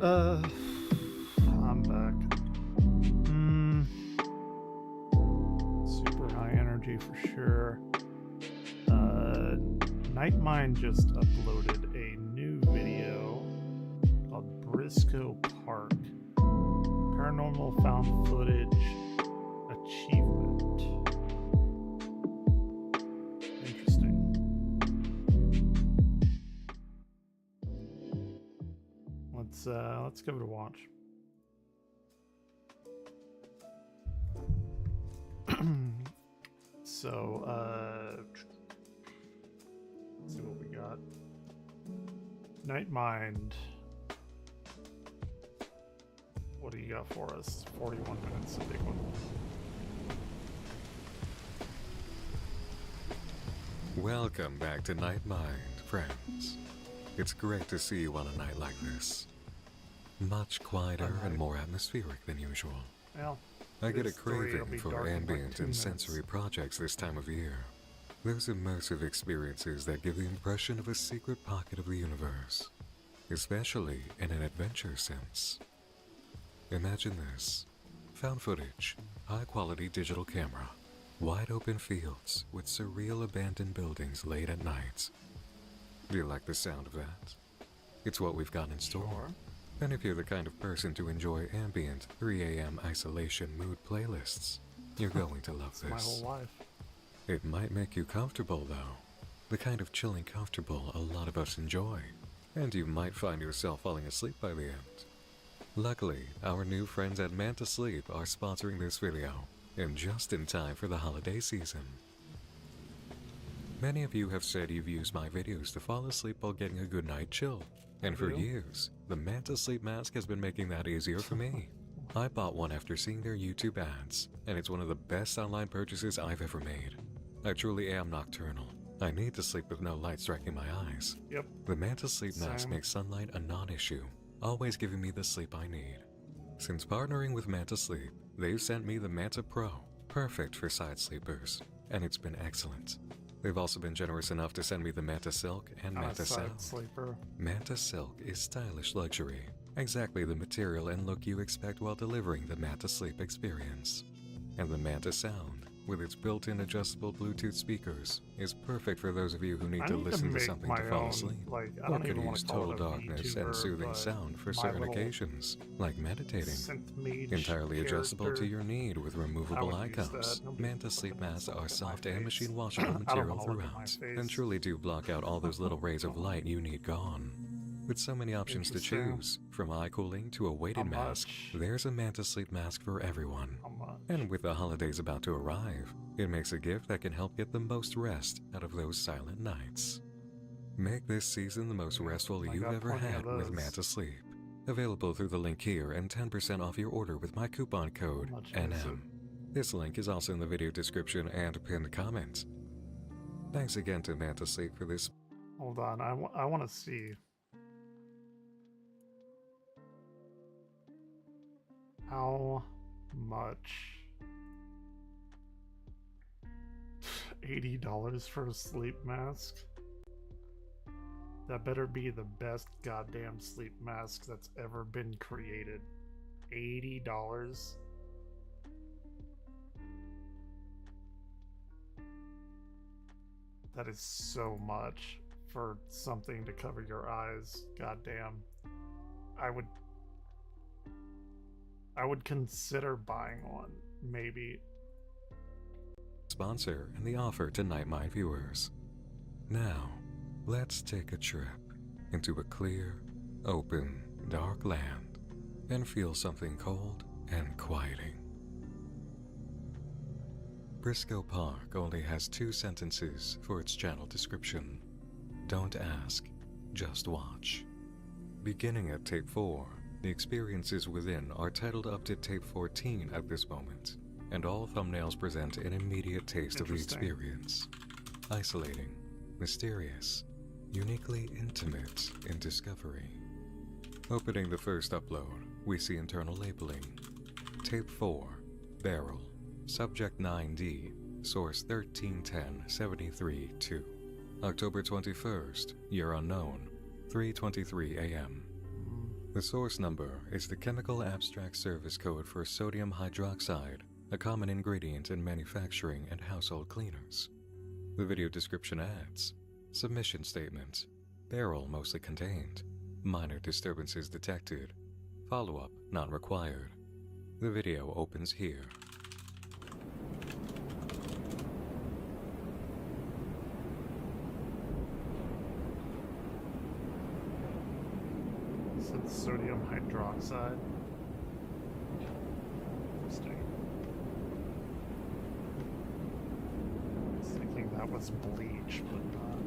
I'm back. Super high energy for sure. Nightmind just uploaded a new video called Briscoe Park Paranormal Found Footage Achievement. Interesting. Let's give it a watch. So, let's see what we got. Nightmind. What do you got for us? 41 minutes, a big one. Welcome back to Nightmind, friends. It's great to see you on a night like this. Much quieter and more atmospheric than usual. Well, I get a this story will craving be for dark in like ambient 2 and minutes. sensory projects this time of year. Those immersive experiences that give the impression of a secret pocket of the universe, especially in an adventure sense. Imagine this. Found footage, high-quality digital camera, wide open fields with surreal abandoned buildings late at night. Do you like the sound of that? It's what we've got in store. Sure. And if you're the kind of person to enjoy ambient 3 a.m. isolation mood playlists, you're going to love It's my this. whole life. It might make you comfortable though, the kind of chilling comfortable a lot of us enjoy, and you might find yourself falling asleep by the end. Luckily, our new friends at Manta Sleep are sponsoring this video, and just in time for the holiday season. Many of you have said you've used my videos to fall asleep while getting a good night chill, and for years, the Manta Sleep Mask has been making that easier for me. I bought one after seeing their YouTube ads, and it's one of the best online purchases I've ever made. I truly am nocturnal. I need to sleep with no light striking my eyes. Yep. The Manta Sleep Mask Same. makes sunlight a non-issue, always giving me the sleep I need. Since partnering with Manta Sleep, they've sent me the Manta Pro, perfect for side sleepers, and it's been excellent. They've also been generous enough to send me the Manta Silk and I'm a Manta side Sound. sleeper. Manta Silk is stylish luxury, exactly the material and look you expect while delivering the Manta Sleep experience. And the Manta Sound, with its built-in adjustable Bluetooth speakers, is perfect for those of you who need I to need listen to make something my to fall own, asleep, like, I or don't can even want use to call total it a darkness and VTuber, soothing but sound for my certain little occasions, like meditating. synth mage Entirely adjustable to character. your need with I removable would eye use counts. that. Nobody Manta wants to Sleep look at masks myself are in my soft and face. machine washable I don't material wanna look at my throughout, and face. truly do block out all those little rays of light you need gone. With so many options to Interesting. choose, from eye cooling to a weighted How mask, much? there's a Manta Sleep mask for everyone. How much? And with the holidays about to arrive, it makes a gift that can help get the most rest out of those silent nights. Make this season the most restful I you've got ever plenty of had with those. Manta Sleep. Available through the link here and 10% off your order with my coupon code How much is it? NM. This link is also in the video description and pinned comment. Thanks again to Manta Sleep for this. Hold on, I want to see. How much? $80 for a sleep mask? That better be the best goddamn sleep mask that's ever been created. $80? That is so much for something to cover your eyes. Goddamn. I would consider buying one, maybe. Sponsor and the offer to Nightmind viewers. Now, let's take a trip into a clear, open, dark land and feel something cold and quieting. Briscoe Park only has 2 sentences for its channel description. Don't ask, just watch. Beginning at tape 4, the experiences within are titled up to tape 14 at this moment, and all thumbnails present an immediate taste of the Interesting. experience. Isolating, mysterious, uniquely intimate in discovery. Opening the first upload, we see internal labeling. Tape 4, Barrel, Subject 9D, Source 131073-2. October 21st, Year Unknown, 3:23 a.m. The source number is the Chemical Abstract Service Code for sodium hydroxide, a common ingredient in manufacturing and household cleaners. The video description adds, submission statement, barrel mostly contained, minor disturbances detected, follow-up not required. The video opens here. Said sodium hydroxide. Interesting. I was thinking that was bleach, but not.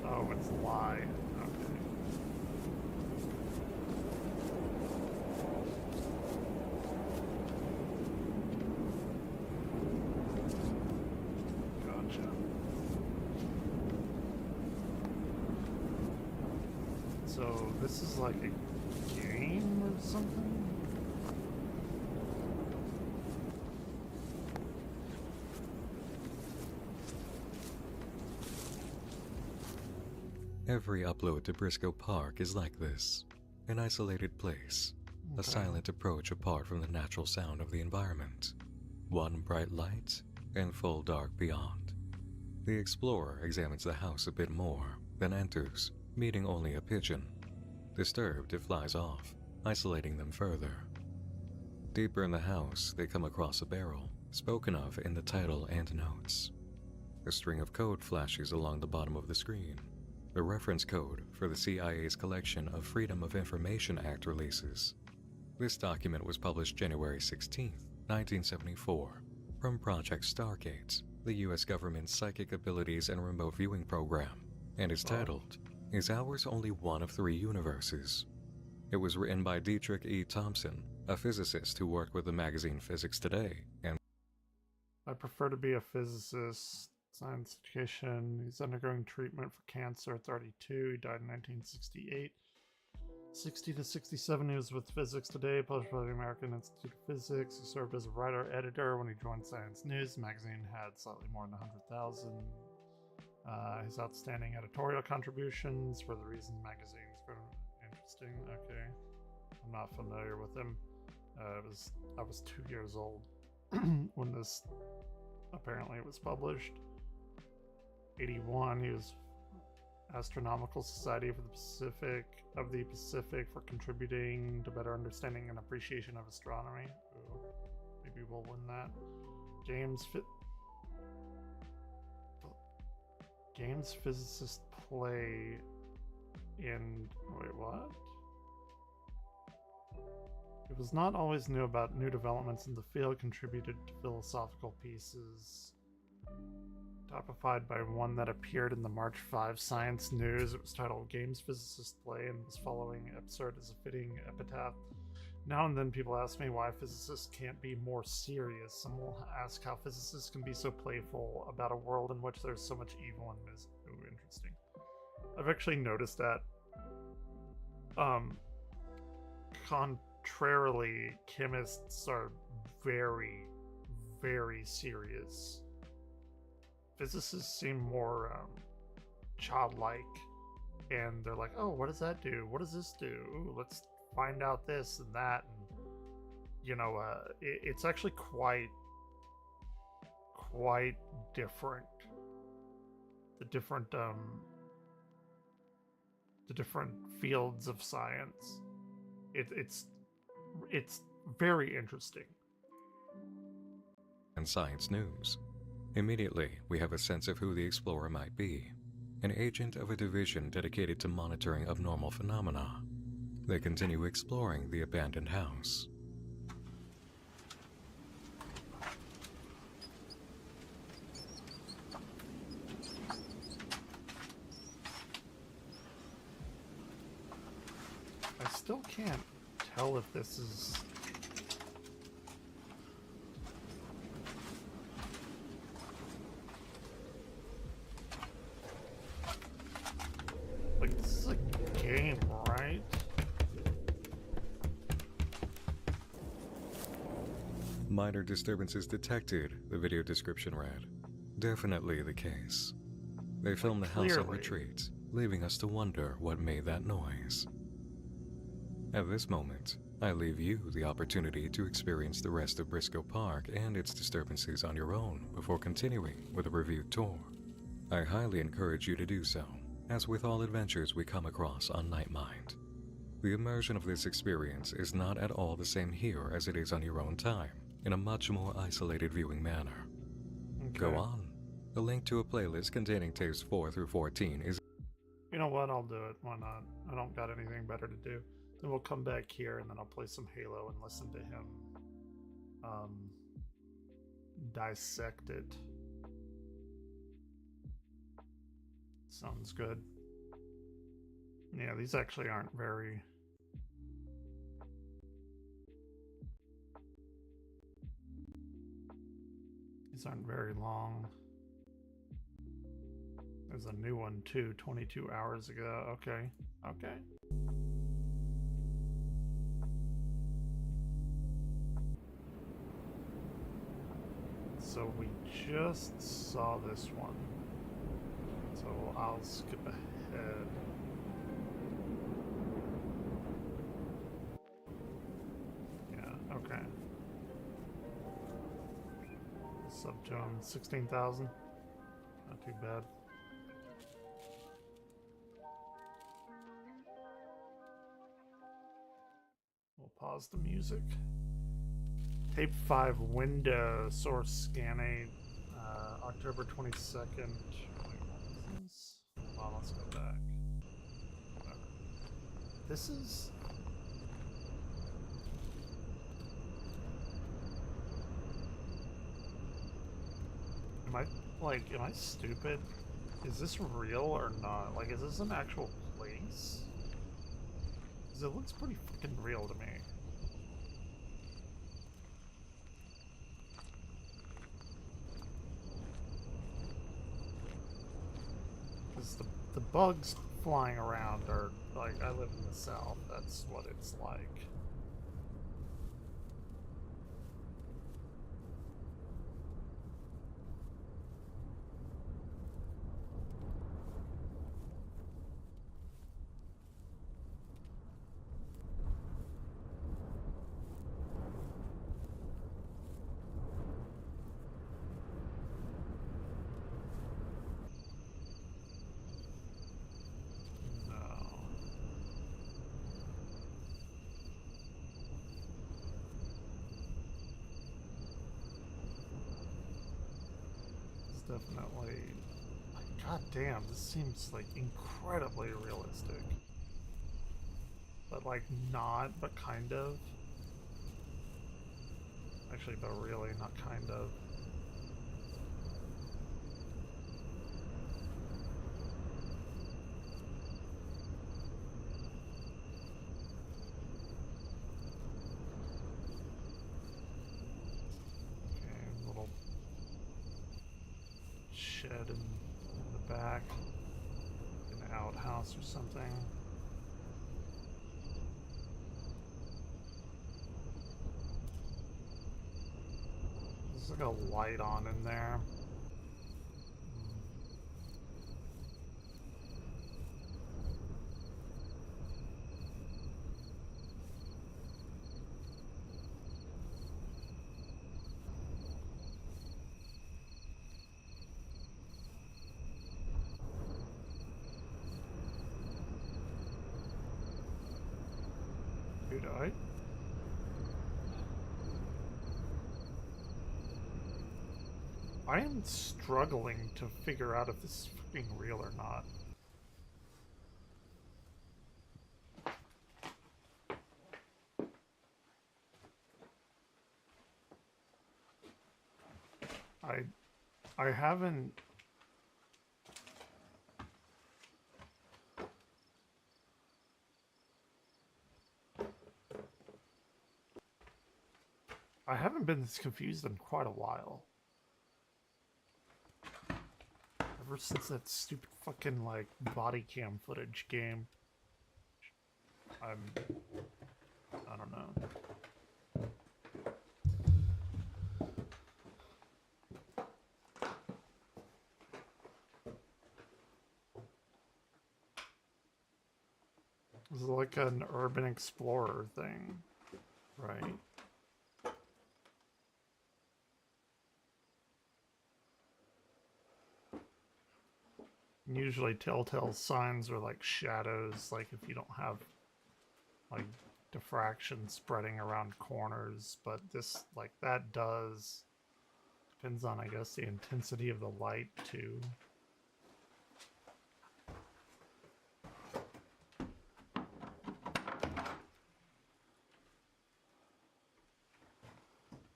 Oh, it's lye. Okay. Gotcha. So this is like a game or something? Every upload to Briscoe Park is like this, an isolated place, a Okay. silent approach apart from the natural sound of the environment, one bright light and full dark beyond. The explorer examines the house a bit more, then enters, meeting only a pigeon. Disturbed, it flies off, isolating them further. Deeper in the house, they come across a barrel, spoken of in the title and notes. A string of code flashes along the bottom of the screen, the reference code for the CIA's collection of Freedom of Information Act releases. This document was published January 16, 1974, from Project Stargate, the US government's Psychic Abilities and Remote Viewing program, and is titled, Is Ours Only One of Three Universes? It was written by Dietrich E. Thompson, a physicist who worked with the magazine Physics Today, and I prefer to be a physicist. Science education. He's undergoing treatment for cancer at 32. He died in 1968. 60 to 67, he was with Physics Today, published by the American Institute of Physics. He served as a writer-editor when he joined Science News. The magazine had slightly more than 100,000. His outstanding editorial contributions were the reason the magazine's very interesting. Okay. I'm not familiar with him. I was 2 years old when this apparently was published. 81, he was Astronomical Society for the Pacific for contributing to better understanding and appreciation of astronomy. Ooh, maybe we'll win that. Games physicist play in... Wait, what? It was not always new about new developments in the field, contributed to philosophical pieces. Typified by one that appeared in the March 5 Science News. It was titled Games Physicists Play, and was following absurd as a fitting epitaph. Now and then people ask me why physicists can't be more serious. Some will ask how physicists can be so playful about a world in which there's so much evil and misery. Ooh, interesting. I've actually noticed that contrarily, chemists are very, very serious. Physicists seem more childlike, and they're like, oh, what does that do? What does this do? Ooh, let's find out this and that. And, you know, it's actually quite different. The different fields of science. It's very interesting. and Science News. Immediately, we have a sense of who the explorer might be, an agent of a division dedicated to monitoring abnormal phenomena. They continue exploring the abandoned house. I still can't tell if this is... like, this is a game, right? minor disturbances detected, the video description read. Definitely the case. They filmed the house on Clearly. retreat, leaving us to wonder what made that noise. At this moment, I leave you the opportunity to experience the rest of Briscoe Park and its disturbances on your own before continuing with a review tour. I highly encourage you to do so, as with all adventures we come across on Nightmind. The immersion of this experience is not at all the same here as it is on your own time, in a much more isolated viewing manner. Okay. Go on. A link to a playlist containing tapes 4 through 14 is... You know what? I'll do it. Why not? I don't got anything better to do. Then we'll come back here and then I'll play some Halo and listen to him dissect it. Sounds good. Yeah, these actually aren't very... These aren't very long. There's a new one too, 22 hours ago. Okay. Okay. So we just saw this one. So I'll skip ahead. Yeah, okay. Sub to him, 16,000. Not too bad. We'll pause the music. Tape 5 window source scanning October 22nd. Wait, what is this? Hold on, let's go back. Okay. This is... Am I stupid? Is this real or not? Like, is this an actual place? Because it looks pretty fucking real to me. Because the bugs flying around are, like, I live in the South, that's what it's like. Definitely, like, god damn, this seems like incredibly realistic. But like not, but kind of. Actually, but really not kind of. Okay, little shed in the back, an outhouse or something. There's like a light on in there. Dude, I am struggling to figure out if this is fucking real or not. I haven't... I haven't been this confused in quite a while. Ever since that stupid fucking, like, body cam footage game. I don't know. This is like an urban explorer thing, right? Usually telltale signs are like shadows, like if you don't have like diffraction spreading around corners, but this, like, that does. Depends on, I guess, the intensity of the light too.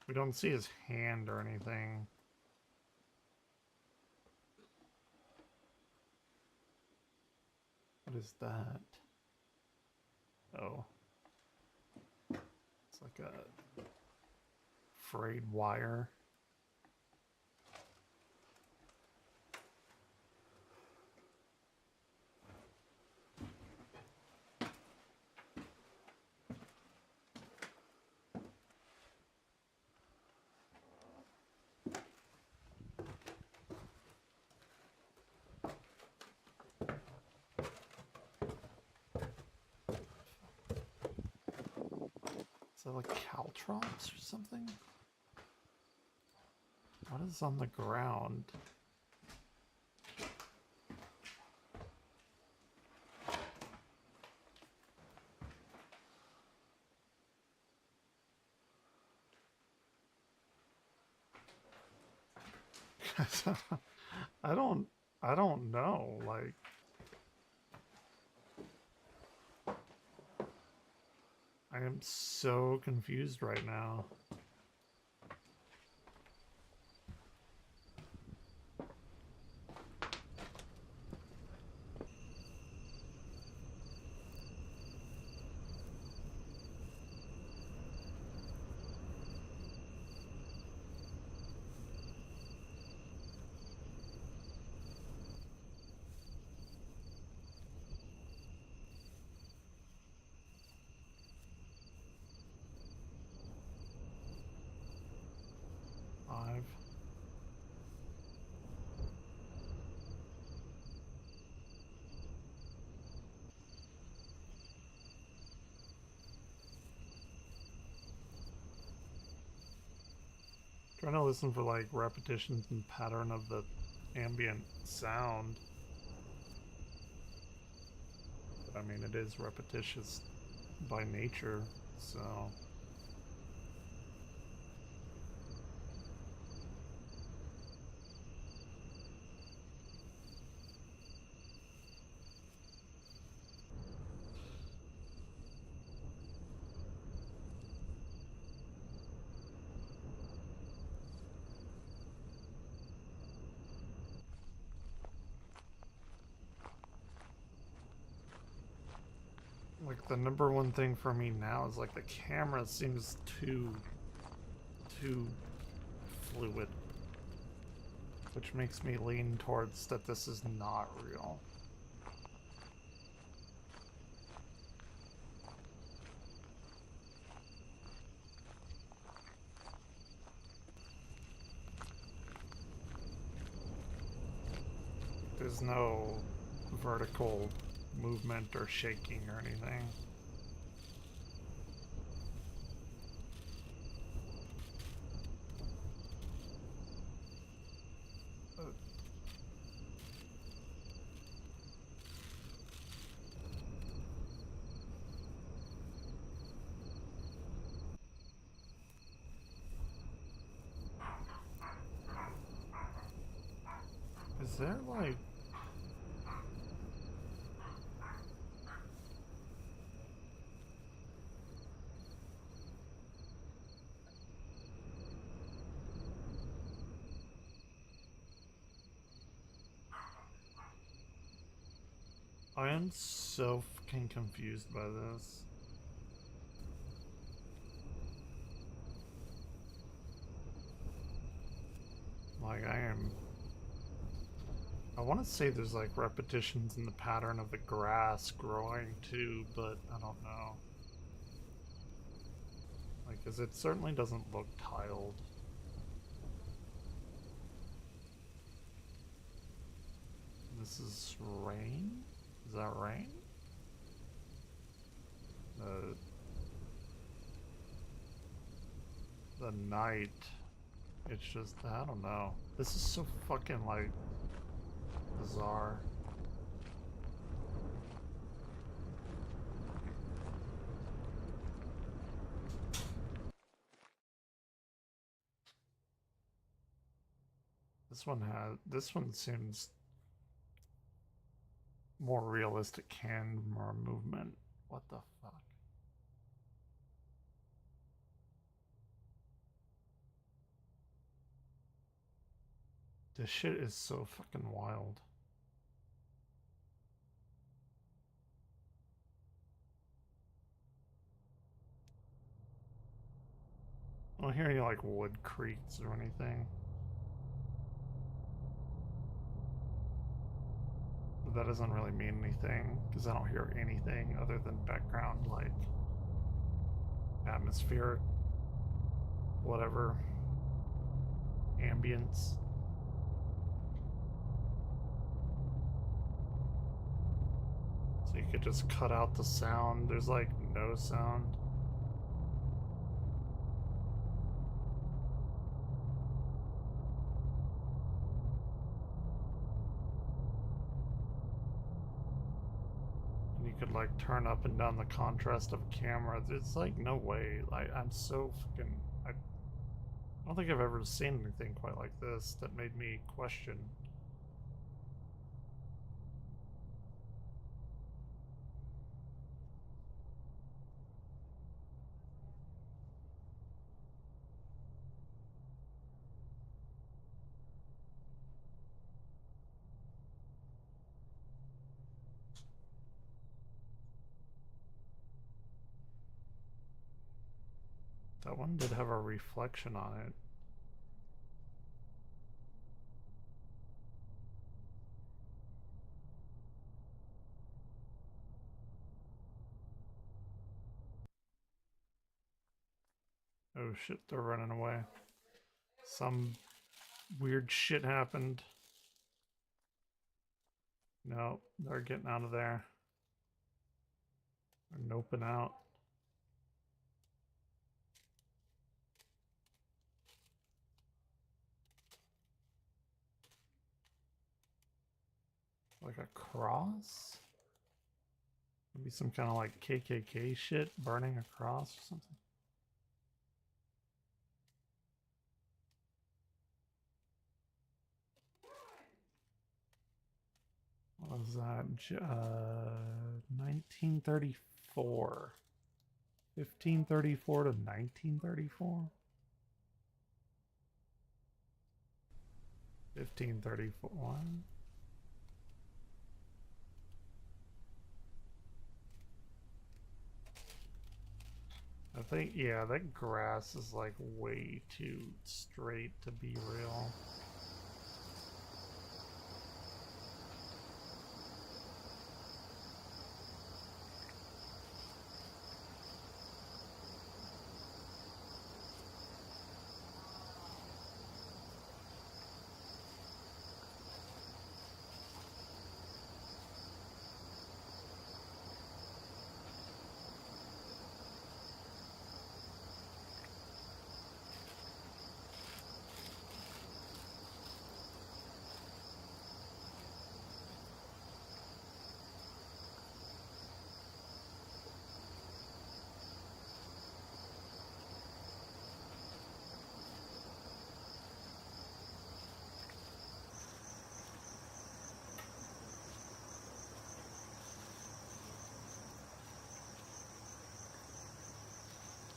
We don't see his hand or anything. What is that? Oh. It's like a frayed wire. Is that like caltrops or something? What is on the ground? I don't I don't know, like I am so confused right now. Five. Trying to listen for like repetitions and pattern of the ambient sound. But I mean, it is repetitious by nature, so. Like the number one thing for me now is like the camera seems too fluid, which makes me lean towards that this is not real. There's no vertical movement or shaking or anything. Is there like... I am so fucking confused by this. Like, I want to say there's like repetitions in the pattern of the grass growing too, but I don't know. Like, 'cause it certainly doesn't look tiled. This is rain? Is that rain? the night. It's just, I don't know. This is so fucking like bizarre. This one seems more realistic camera movement. What the fuck? This shit is so fucking wild. I don't hear any like wood creaks or anything. But that doesn't really mean anything because I don't hear anything other than background like atmospheric, whatever, ambience. So you could just cut out the sound. There's like no sound. And you could like turn up and down the contrast of a camera. It's like no way. I'm so fucking. I don't think I've ever seen anything quite like this that made me question. That one did have a reflection on it. Oh shit, they're running away. Some weird shit happened. No, they're getting out of there. They're noping out. Like a cross? Maybe some kind of like KKK shit, burning a cross or something. What was that? 1934. 1534 to 1934? 1534. I think, yeah, that grass is like way too straight to be real.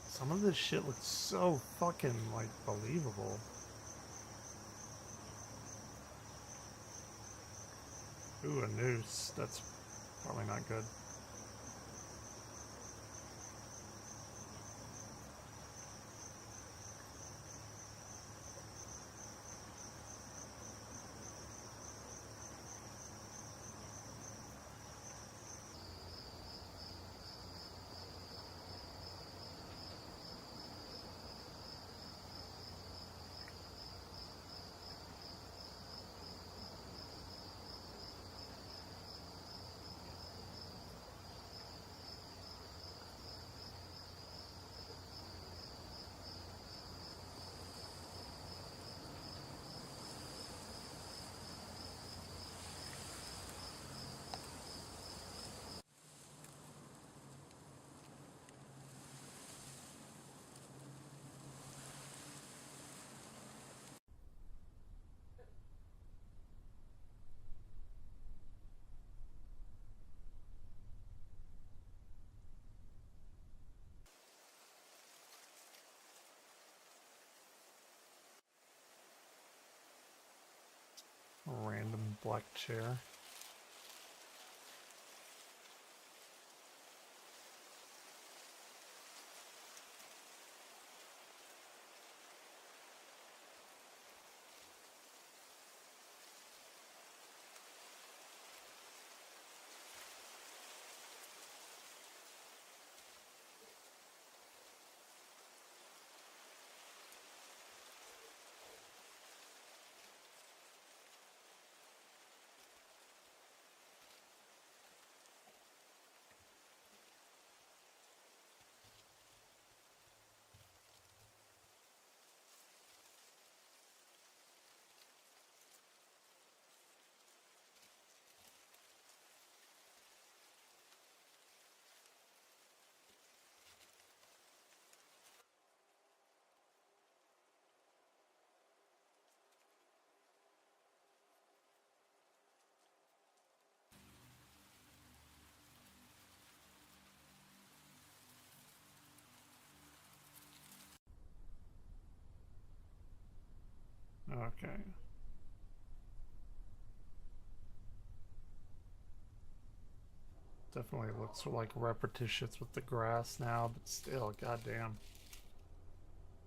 Some of this shit looks so fucking, like, believable. Ooh, a noose. That's probably not good. black chair. Okay. Definitely looks like repetitious with the grass now, but still, goddamn.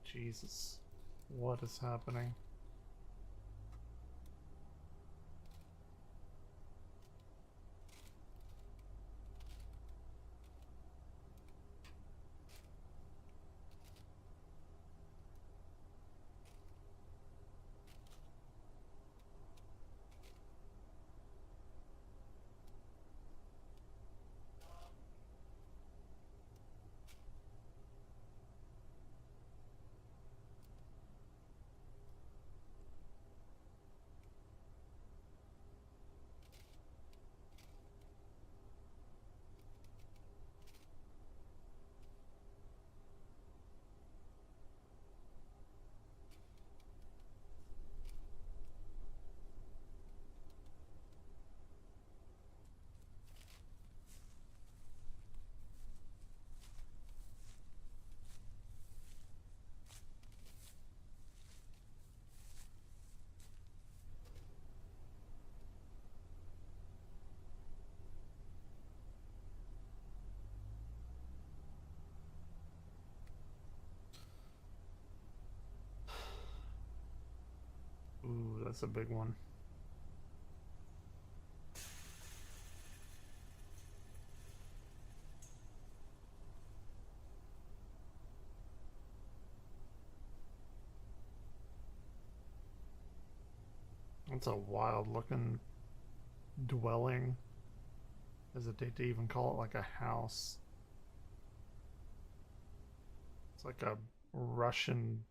Jesus. What is happening? Ooh, that's a big one. That's a wild looking dwelling. Hesitate to even call it like a house. It's like a Russian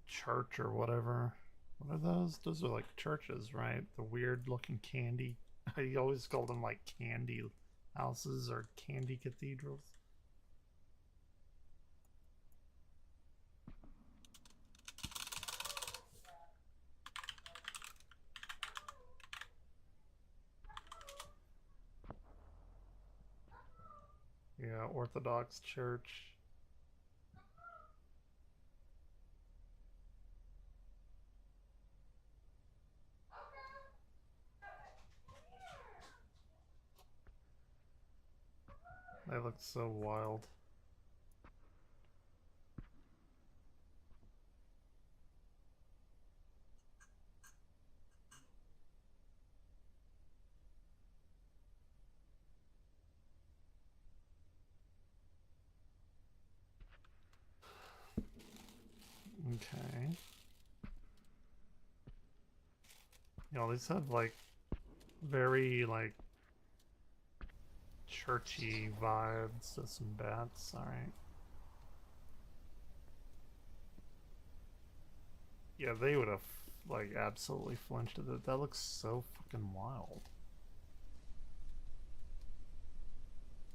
church or whatever. What are those? Those are like churches, right? The weird looking candy. I always called them like candy houses or candy cathedrals. Yeah, Orthodox Church. They look so wild. Okay. You know, these have like very like churchy vibes. There's some bats. Alright. Yeah, they would have like absolutely flinched at it. That looks so fucking wild.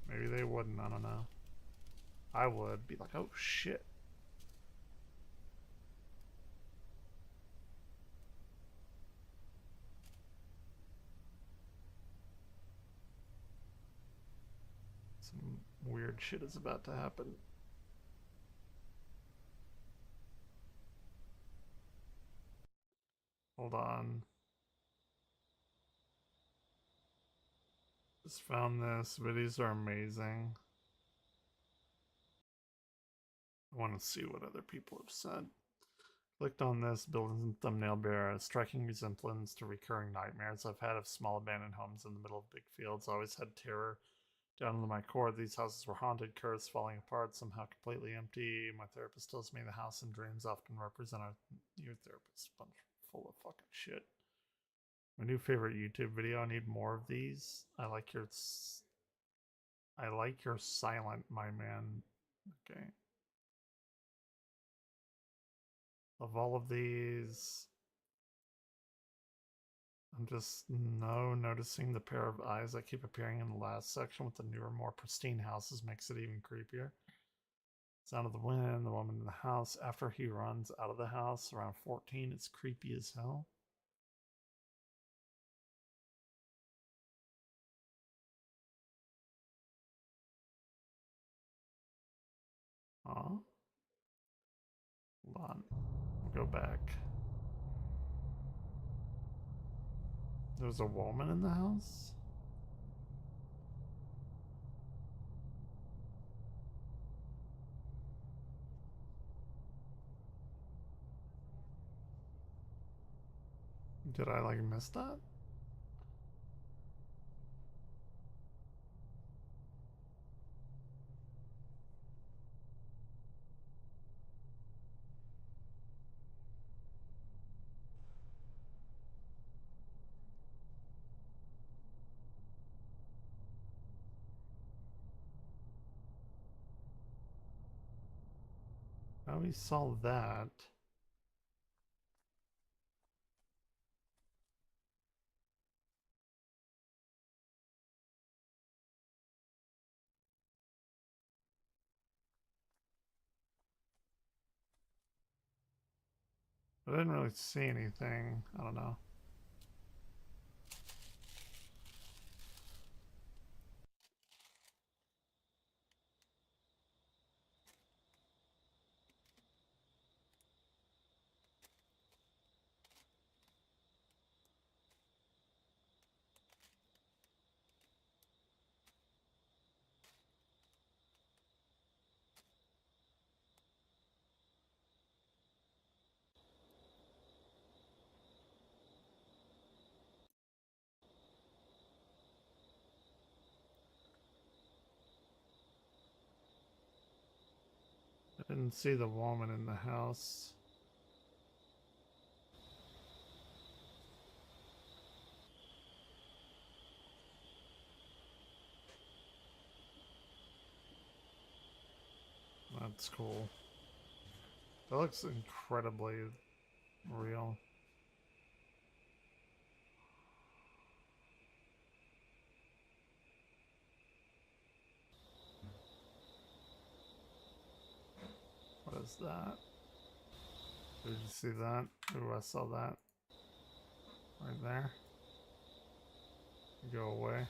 Maybe they wouldn't, I don't know. I would be like, oh shit. Some weird shit is about to happen. Hold on. Just found this. Videos are amazing. I want to see what other people have said. Clicked on this, building thumbnail bear a striking resemblance to recurring nightmares I've had of small abandoned homes in the middle of big fields. I always had terror down into my core. These houses were haunted, cursed, falling apart, somehow completely empty. My therapist tells me the house and dreams often represent a new therapist. Bunch full of fucking shit. My new favorite YouTube video. I need more of these. I like your silent, my man. Okay. Of all of these, I'm just noticing the pair of eyes that keep appearing in the last section with the newer, more pristine houses makes it even creepier. Sound of the wind, the woman in the house. After he runs out of the house around 14, it's creepy as hell. Huh? Hold on. We'll go back. There's a woman in the house? Did I like miss that? How we saw that? I didn't really see anything. I don't know. I didn't see the woman in the house. That's cool. That looks incredibly real. What is that? Did you see that? Ooh, I saw that. Right there. Go away.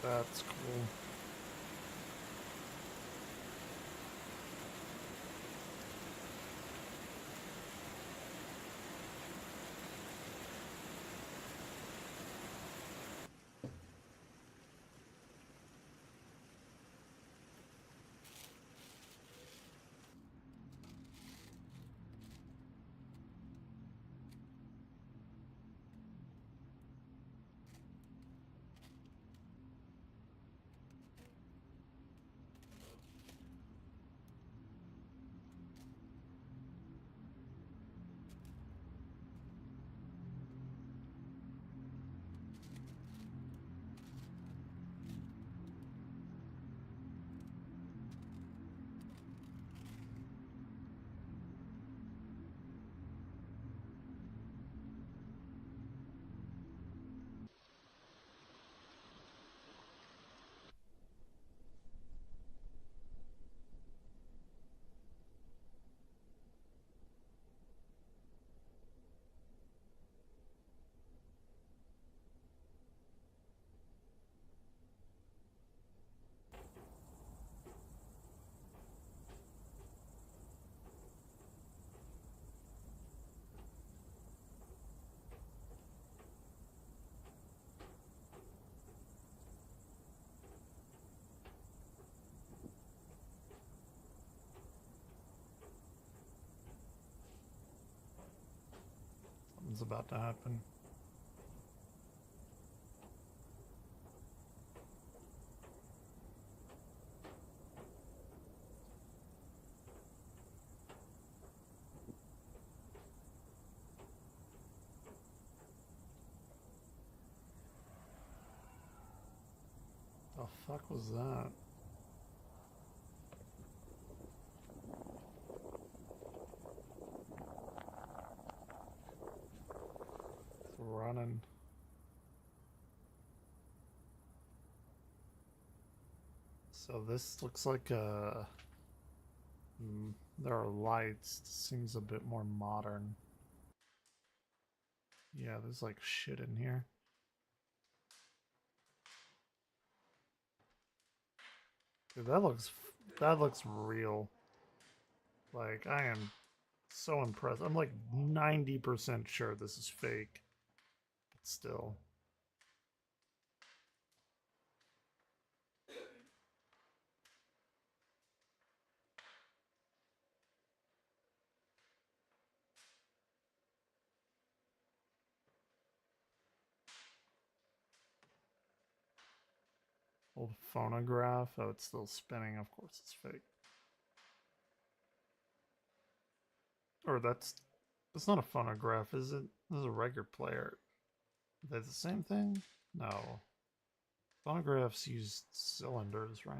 That's cool. Something's about to happen. The fuck was that? It's running. So this looks like a... there are lights. This seems a bit more modern. Yeah, there's like shit in here. Dude, that looks real. Like, I am so impressed. I'm like 90% sure this is fake. But still. Old phonograph. Oh, it's still spinning. Of course it's fake. Or that's not a phonograph, is it? This is a record player. Are they the same thing? No. Phonographs use cylinders, right?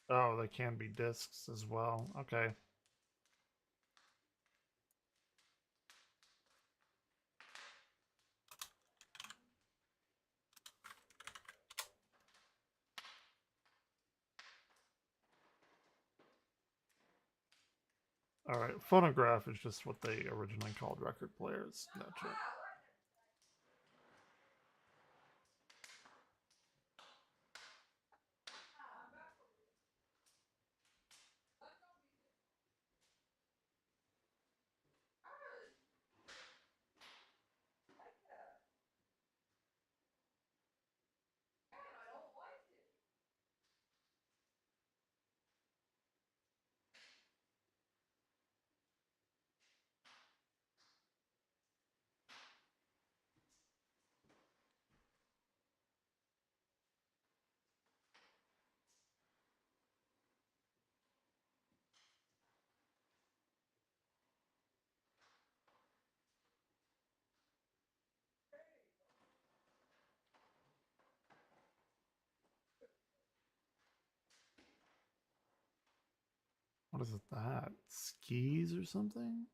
Oh, they can be discs as well. Okay. Alright, phonograph is just what they originally called record players. Gotcha. What is it that? Skis or something?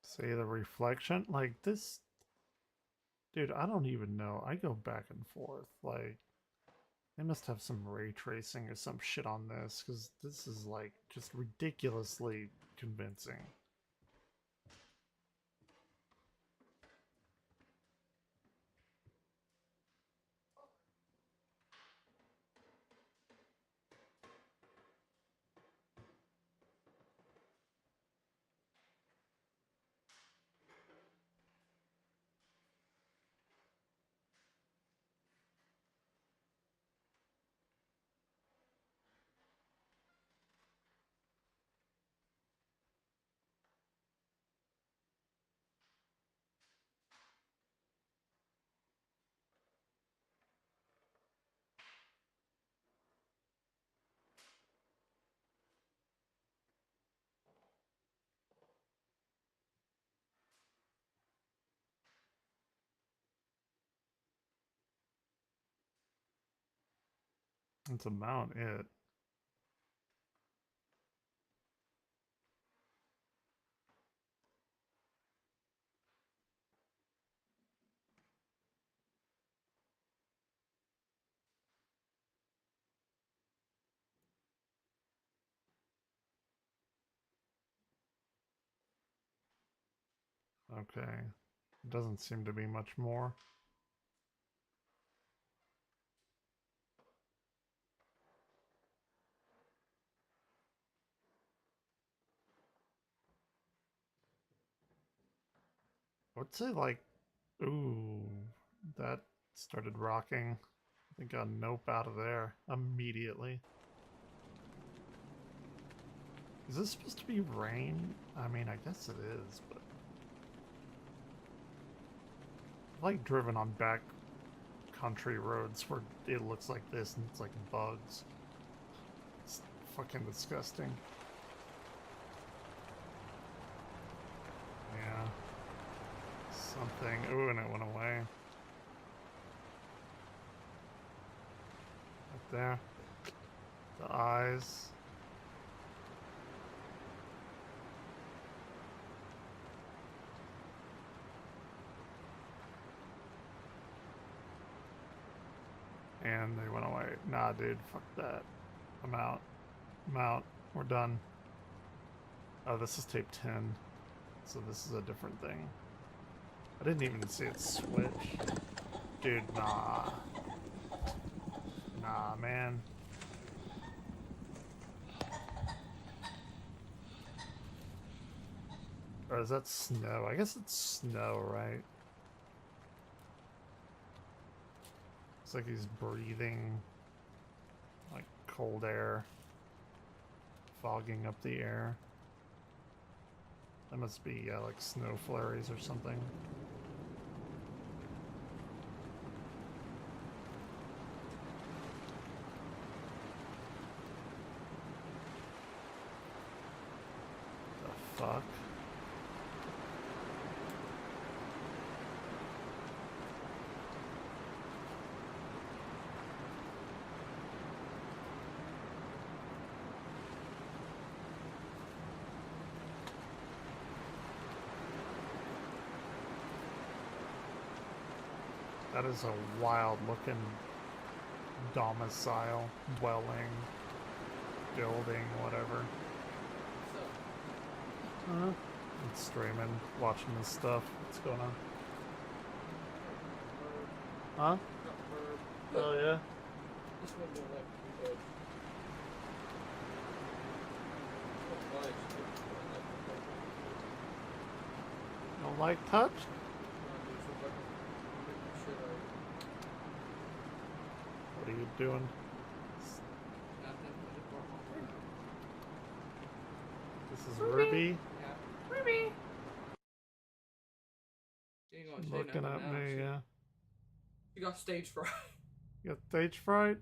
Say the reflection? Like this. Dude, I don't even know. I go back and forth. Like, they must have some ray tracing or some shit on this, because this is like just ridiculously convincing. And to mount it. Okay. Doesn't seem to be much more. I would say like, ooh, that started rocking. I think I'll nope out of there immediately. Is this supposed to be rain? I mean, I guess it is, but I've like driven on back country roads where it looks like this and it's like bugs. It's fucking disgusting. Yeah. Something. Ooh, and it went away. Right there. The eyes. And they went away. Nah, dude, fuck that. I'm out. I'm out. We're done. Oh, this is tape 10. So this is a different thing. I didn't even see it switch. Dude, nah. Nah, man. Or is that snow? I guess it's snow, right? It's like he's breathing like cold air, fogging up the air. That must be, yeah, like snow flurries or something. The fuck? That is a wild looking domicile, dwelling, building, whatever. I'm streaming, watching this stuff. What's going on? Huh? Oh yeah? This one don't like to be touched. No light touch? What are you doing? This is Ruby. Yeah. Ruby! She ain't gonna say Looking nothing at now. me, yeah. She got stage fright. You got stage fright?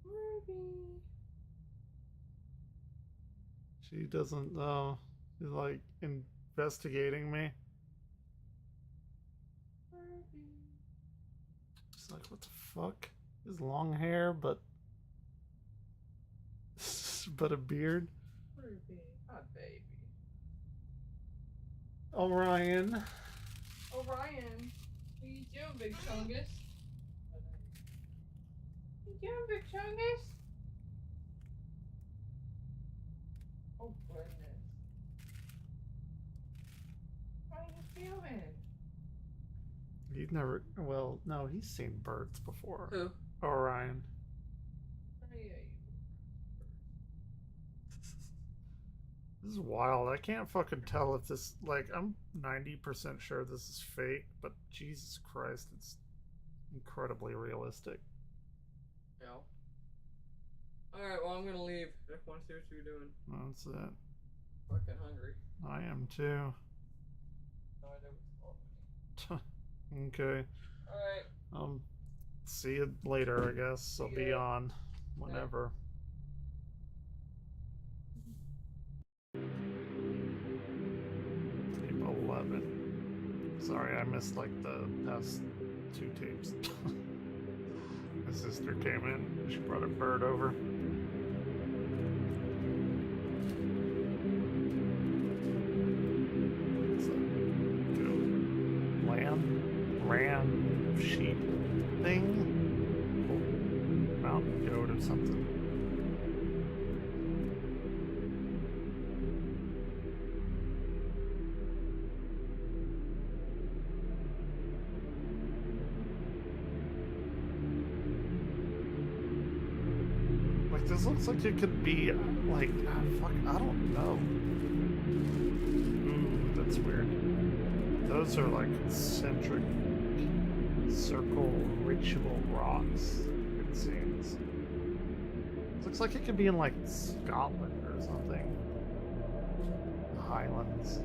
Ruby. She doesn't know. She's like investigating me. Ruby. She's like, what the fuck? His long hair, but but a beard. Ruby. Hi, baby. Orion. Orion. What you doing, Big Chungus? What you doing, Big Chungus? Oh, goodness. How are you feeling? He's never. Well, no, he's seen birds before. Who? Orion. Oh, yeah, you. This is wild. I can't fucking tell if this. Like, I'm 90% sure this is fake, but Jesus Christ, it's incredibly realistic. Yeah. Alright, well, I'm gonna leave. I just want to see what you're doing. That's it. Fucking hungry. I am too. No idea what's going on. Okay. Alright. See you later, I guess. I'll be on whenever. Tape 11. Sorry, I missed like the past 2 tapes. This is sister came in. She brought a bird over. It's a ram, sheep thing. Mountain goat or something. Like, this looks like it could be, like, fuck, I don't know. Ooh, that's weird. Those are, like, concentric circle ritual rocks, it seems. Looks like it could be in, like, Scotland or something. The Highlands.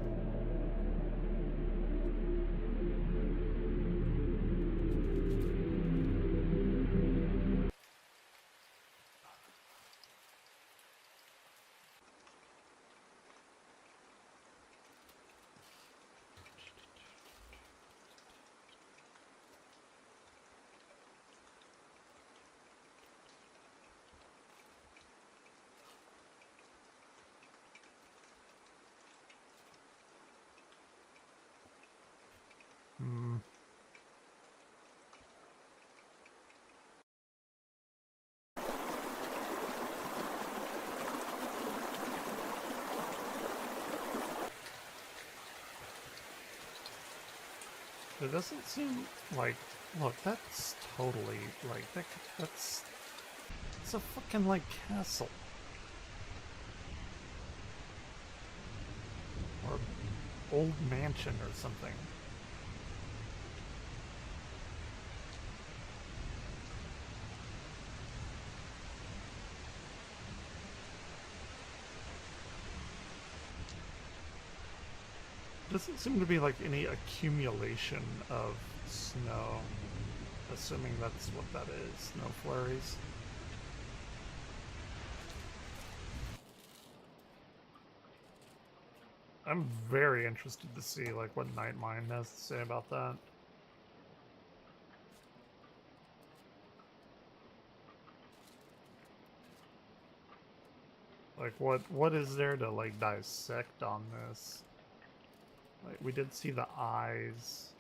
Hmm. It doesn't seem like, look, that's totally, like, that's it's a fucking, like, castle. Or old mansion or something. Doesn't seem to be like any accumulation of snow. Assuming that's what that is, snow flurries. I'm very interested to see like what Night Mind has to say about that. Like what is there to like dissect on this? Like we did see the eyes.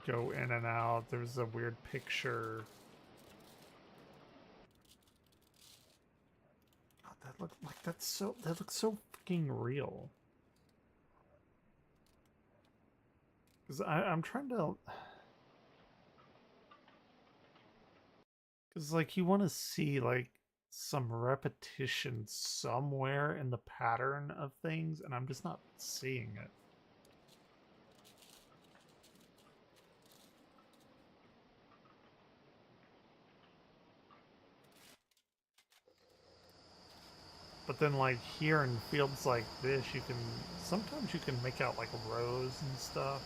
Go in and out. There's a weird picture. God, that looks like that looks so fucking real. Cause I'm trying to. Cause like you want to see like some repetition somewhere in the pattern of things, and I'm just not seeing it. But then like here in fields like this, sometimes you can make out like rows and stuff.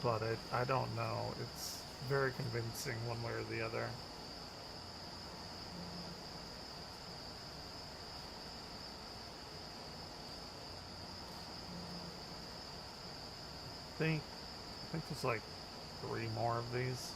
But I don't know. It's very convincing one way or the other. I think there's like 3 more of these.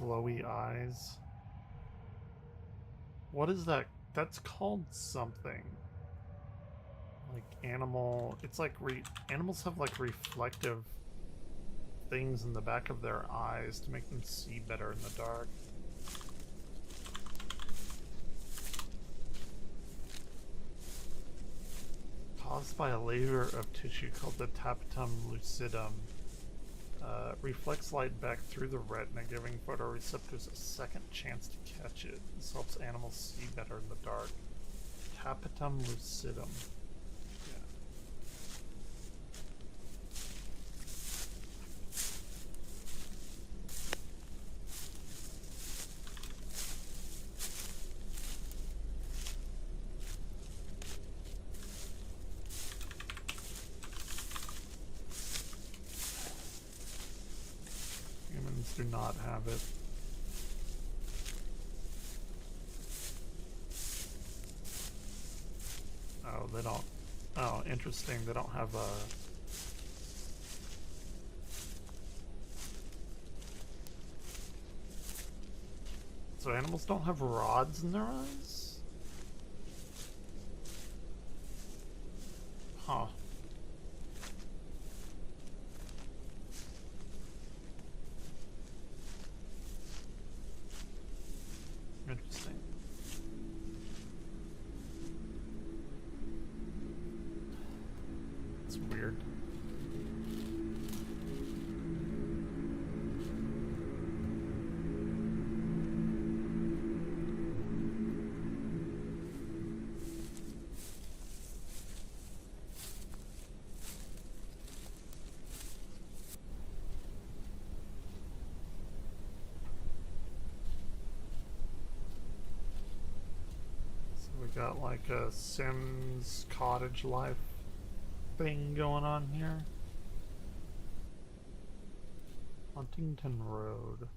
Glowy eyes. What is that? That's called something. Like animal. It's like animals have like reflective things in the back of their eyes to make them see better in the dark. Caused by a layer of tissue called the tapetum lucidum. Reflects light back through the retina, giving photoreceptors a second chance to catch it. This helps animals see better in the dark. Tapetum lucidum. Yeah. do not have it. Oh, they don't. Oh, interesting. They don't have a. So animals don't have rods in their eyes? Huh. Interesting. It's weird. So we got like a Sims cottage life thing going on here. Huntington Road.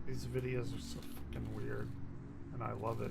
These videos are so fucking weird, and I love it.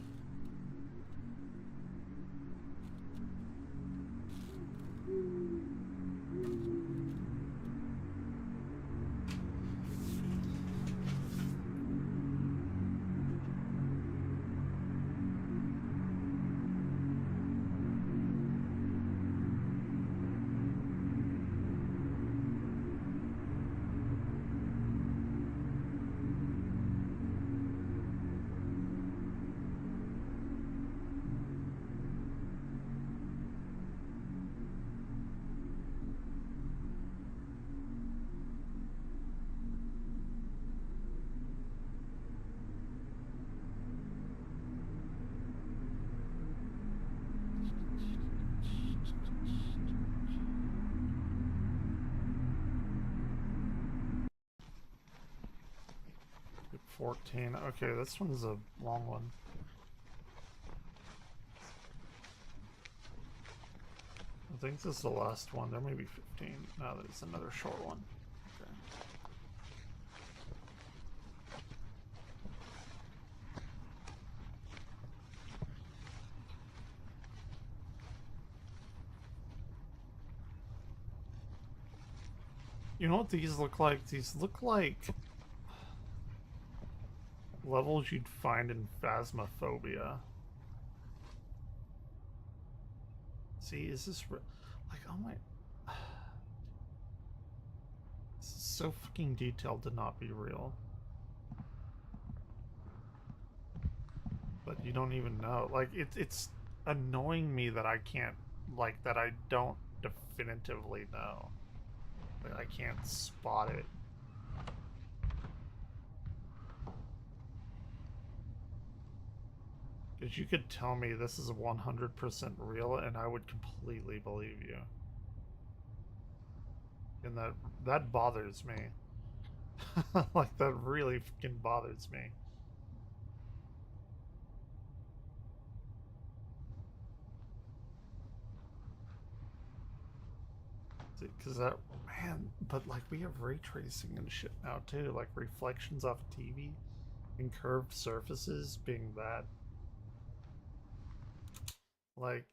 Skip 14. Okay, this one's a long one. I think this is the last one. There may be 15. No, there's another short one. Okay. You know what these look like? These look like levels you'd find in Phasmophobia. See, is this like, oh my, this is so fucking detailed to not be real. But you don't even know. Like, it's annoying me that I can't, like, that I don't definitively know. Like, I can't spot it. Because you could tell me this is 100% real and I would completely believe you. And that bothers me. Like, that really fucking bothers me. Because that, man, but like we have ray tracing and shit now too, like reflections off of TV and curved surfaces being that. Like,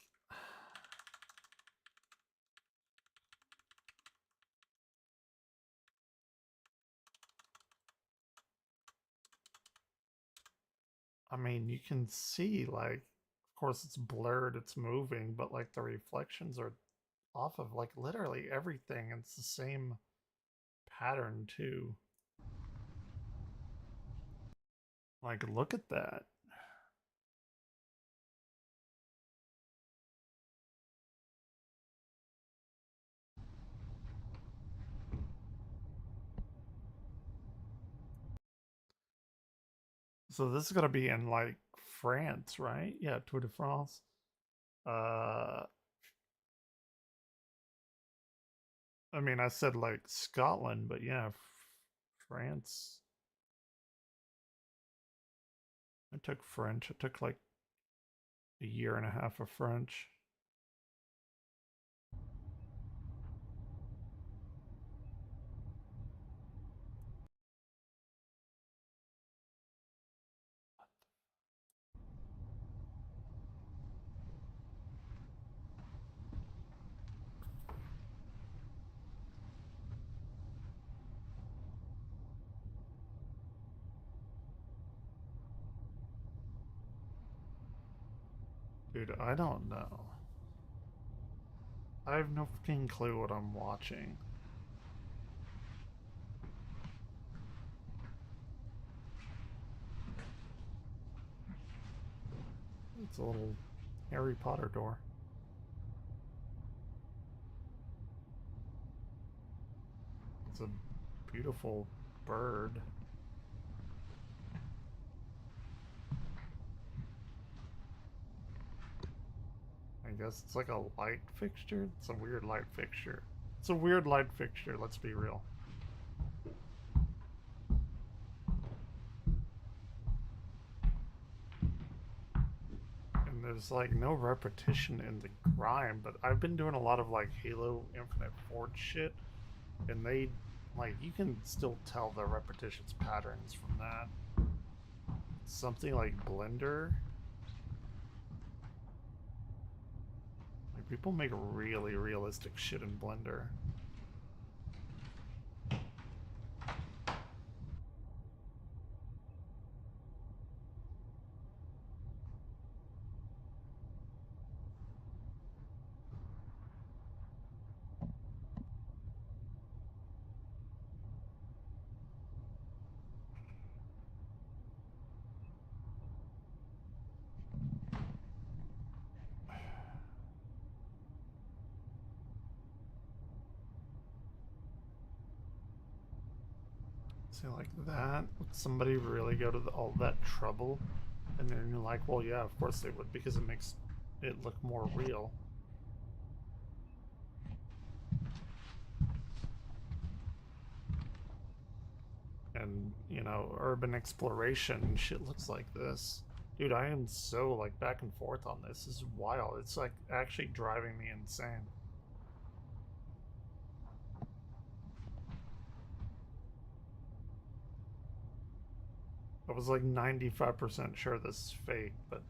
I mean, you can see, like, of course it's blurred, it's moving, but like the reflections are off of like literally everything, and it's the same pattern too. Like, look at that. So this is gonna be in like France, right? Yeah, Tour de France. Uh, I mean, I said like Scotland, but yeah, France. I took French. I took like a year and a half of French. Dude, I don't know. I have no fucking clue what I'm watching. It's a little Harry Potter door. It's a beautiful bird. I guess it's like a light fixture. It's a weird light fixture. It's a weird light fixture, let's be real. And there's like no repetition in the grime, but I've been doing a lot of like Halo Infinite Forge shit, and they like you can still tell the repetitions patterns from that. Something like Blender. Like people make really realistic shit in Blender. See, like that, would somebody really go to all that trouble? And then you're like, well, yeah, of course they would, because it makes it look more real. And, you know, urban exploration shit looks like this. Dude, I am so, like, back and forth on this. This is wild. It's, like, actually driving me insane. I was like 95% sure this is fake, but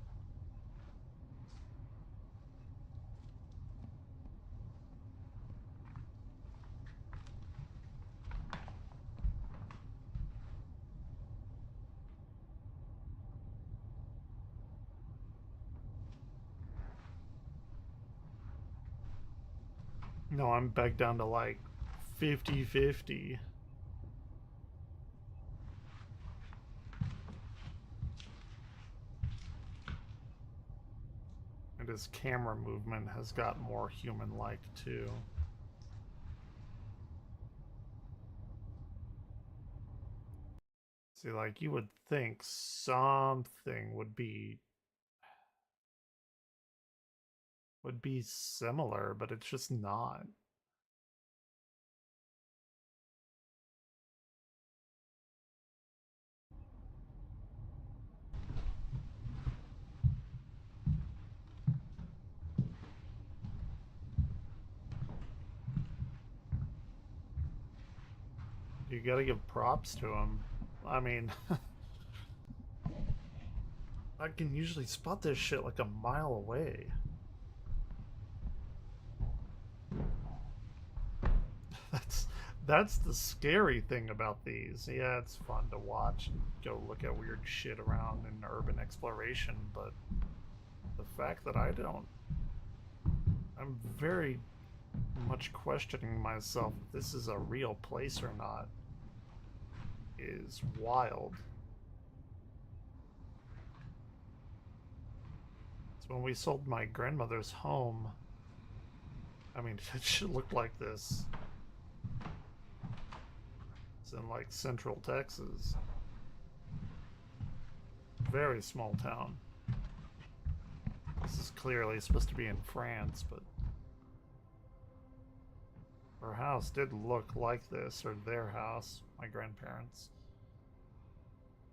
no, I'm back down to like 50-50. And his camera movement has got more human-like too. See, like you would think something would be similar, but it's just not. You gotta give props to him. I mean, I can usually spot this shit like a mile away. That's that's the scary thing about these. Yeah, it's fun to watch and go look at weird shit around in urban exploration, but the fact that I'm very much questioning myself if this is a real place or not is wild. So when we sold my grandmother's home, I mean, it should look like this. It's in like central Texas. Very small town. This is clearly supposed to be in France, but her house did look like this, or their house, my grandparents.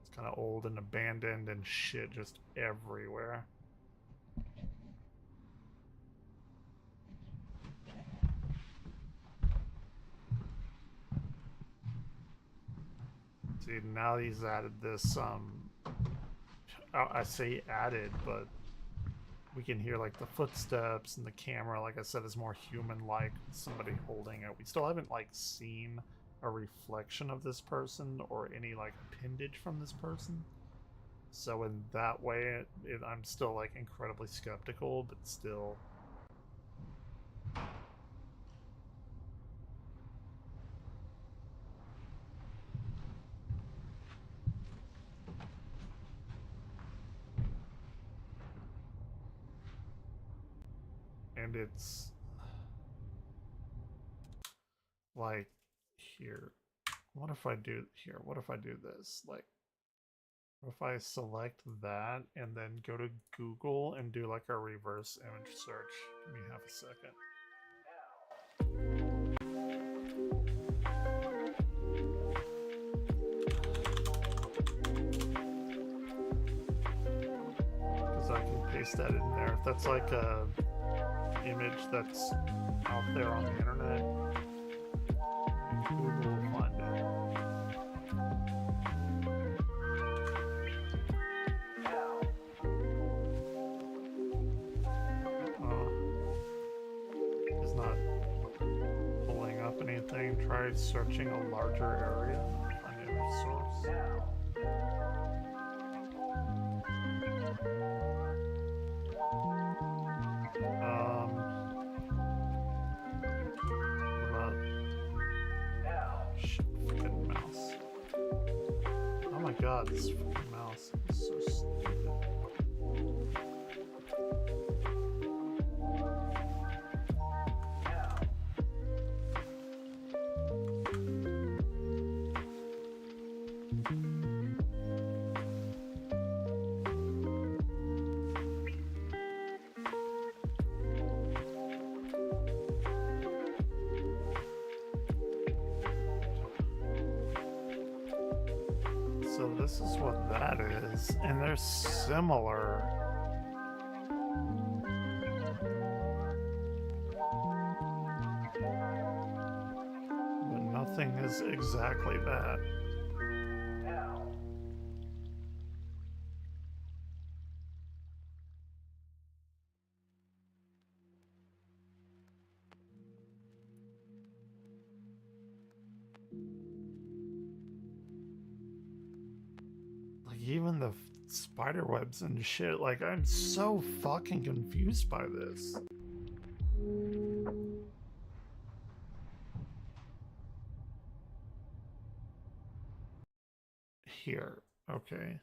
It's kind of old and abandoned and shit just everywhere. See, now he's added this, I say added, but we can hear like the footsteps, and the camera, like I said, is more human-like, somebody holding it. We still haven't like seen a reflection of this person or any like appendage from this person. So in that way, I'm still like incredibly skeptical, but still. And it's like here. What if I do here? What if I do this? Like, what if I select that and then go to Google and do like a reverse image search? Give me half a second. Because I can paste that in there. If that's like a image that's out there on the internet, Google will find it. It's not pulling up anything. Try searching a larger area on image source. Shit, fucking mouse. Oh my god, this fucking mouse is so stupid. So this is what that is, and they're similar. But nothing is exactly that. Like even the spider webs and shit, like I'm so fucking confused by this. Here, okay.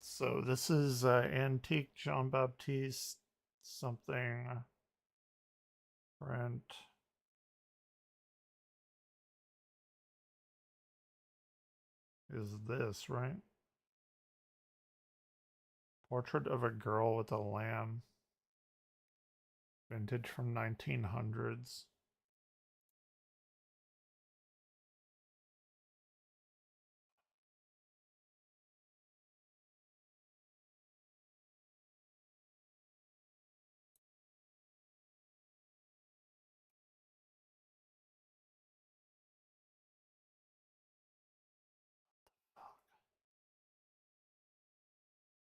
So this is Antique Jean Baptiste something print. Is this right? Portrait of a girl with a lamb. Vintage from 1900s.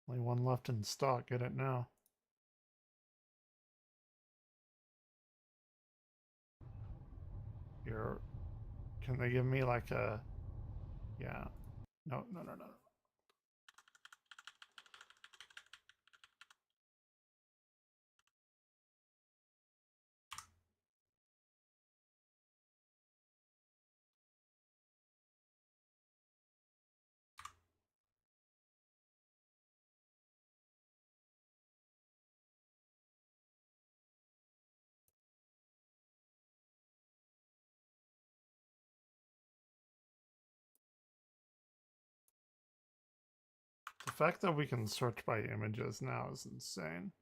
Only one left in stock. Get it now. Here, can they give me like a? Yeah. No, no, no, no. fact that we can search by images now is insane.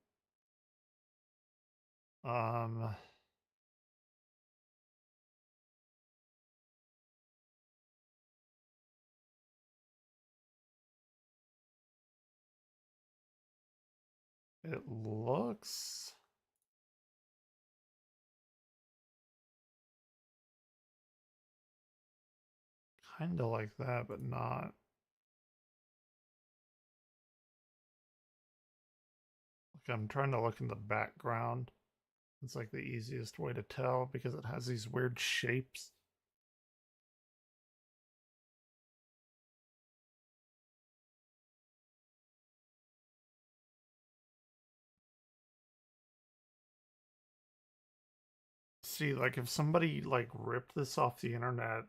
It looks kind of like that, but not. Like, I'm trying to look in the background. It's like the easiest way to tell because it has these weird shapes. See, like if somebody like ripped this off the internet,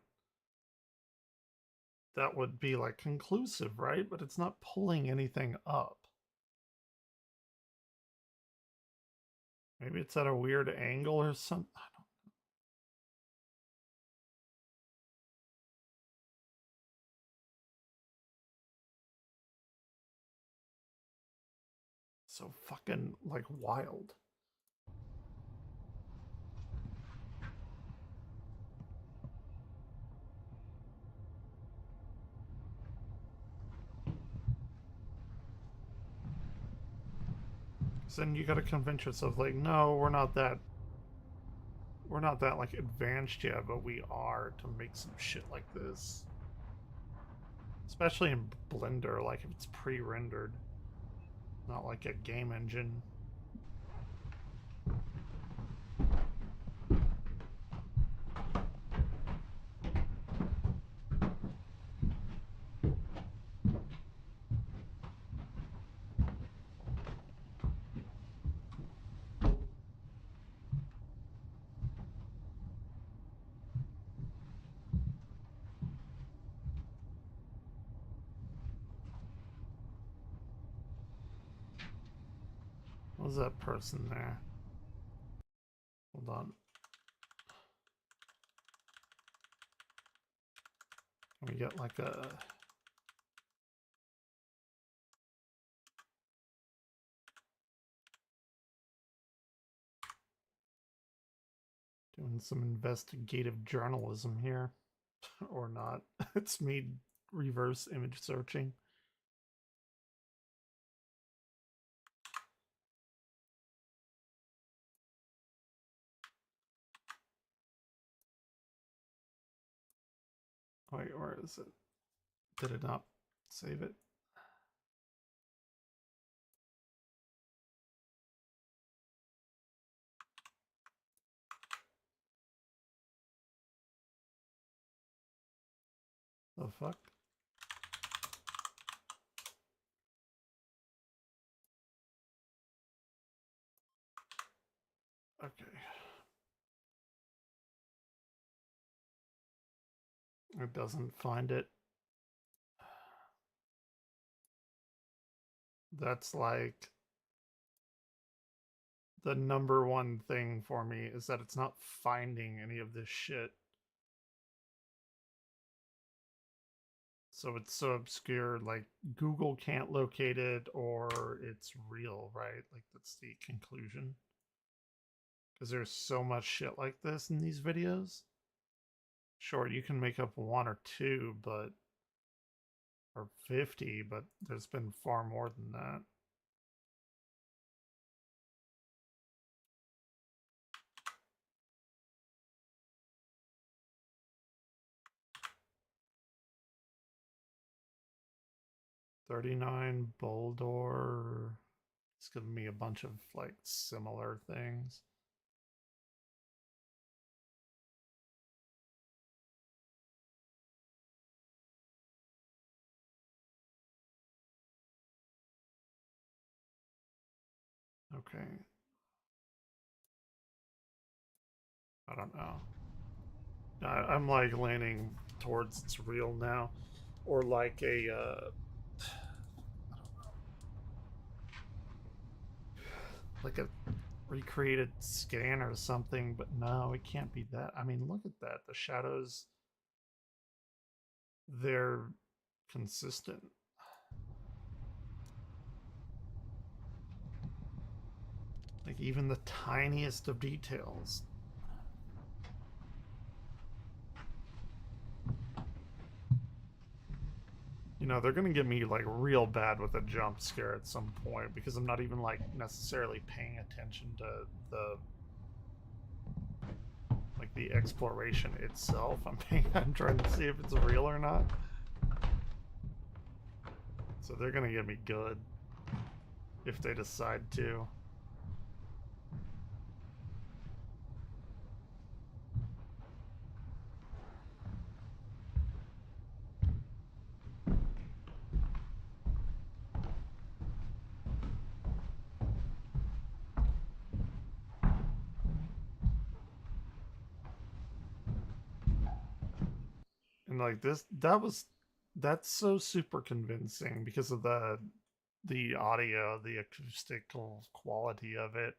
that would be like conclusive, right? But it's not pulling anything up. Maybe it's at a weird angle or something. I don't know. So fucking like wild. So then you gotta convince yourself, like, no, we're not that like advanced yet, but we are to make some shit like this. Especially in Blender, like if it's pre-rendered. Not like a game engine. What was that person there? Hold on. Can we get like a... Doing some investigative journalism here. Or not. It's me reverse image searching. Wait, where is it? Did it not save it? The fuck? Okay. It doesn't find it. That's like the number one thing for me is that it's not finding any of this shit. So it's so obscure, like Google can't locate it or it's real, right? Like that's the conclusion. Because there's so much shit like this in these videos. Sure, you can make up one or two, but or 50, but there's been far more than that. $39 Boldor. It's giving me a bunch of like similar things. Okay. I don't know. I'm like leaning towards it's real now, or like a I don't know, like a recreated scan or something. But no, it can't be that. I mean, look at that. The shadows, they're consistent. Like, even the tiniest of details. You know, they're gonna get me, like, real bad with a jump scare at some point, because I'm not even, like, necessarily paying attention to the exploration itself. I'm trying to see if it's real or not. So they're gonna get me good if they decide to. And like that's so super convincing because of the audio, the acoustical quality of it.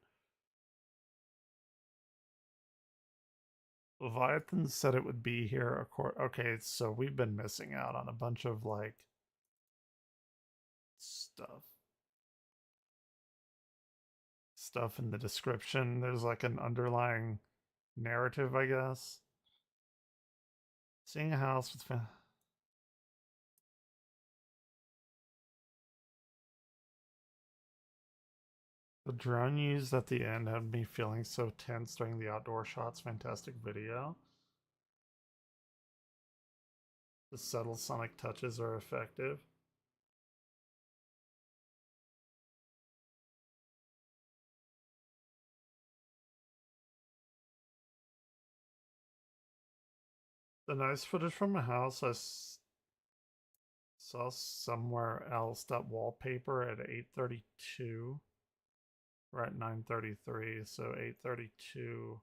Leviathan said it would be here. Okay, so we've been missing out on a bunch of like stuff in the description. There's like an underlying narrative, I guess. Seeing a house with the drone used at the end had me feeling so tense during the outdoor shots. Fantastic video. The subtle sonic touches are effective. The nice footage from a house I saw somewhere else. That wallpaper at 8:32. We're at 9:33, so 8:32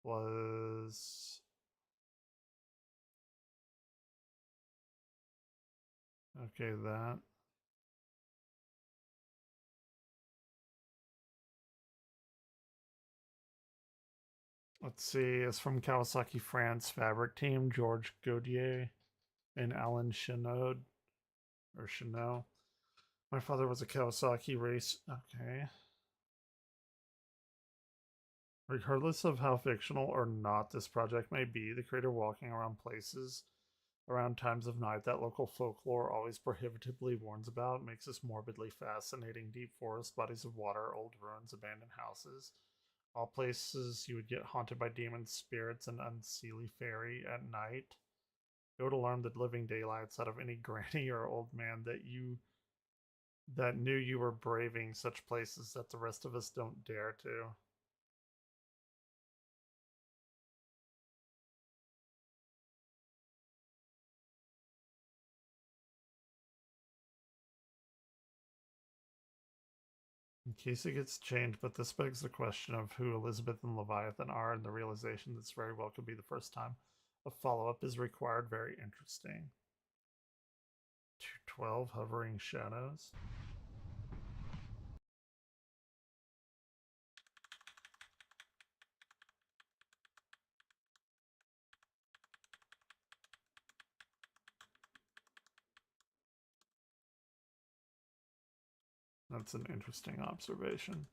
was okay. That let's see. It's from Kawasaki France fabric team, George Gaudier and Alan Chenot or Chanel. My father was a Kawasaki race. Okay. Regardless of how fictional or not this project may be, the creator walking around places around times of night that local folklore always prohibitively warns about makes this morbidly fascinating. Deep forest, bodies of water, old ruins, abandoned houses. All places you would get haunted by demons, spirits, and unseelie fairy at night. It would alarm the living daylights out of any granny or old man that knew you were braving such places that the rest of us don't dare to. In case it gets changed, but this begs the question of who Elizabeth and Leviathan are, and the realization this very well could be the first time a follow-up is required. Very interesting. 212 hovering shadows. That's an interesting observation.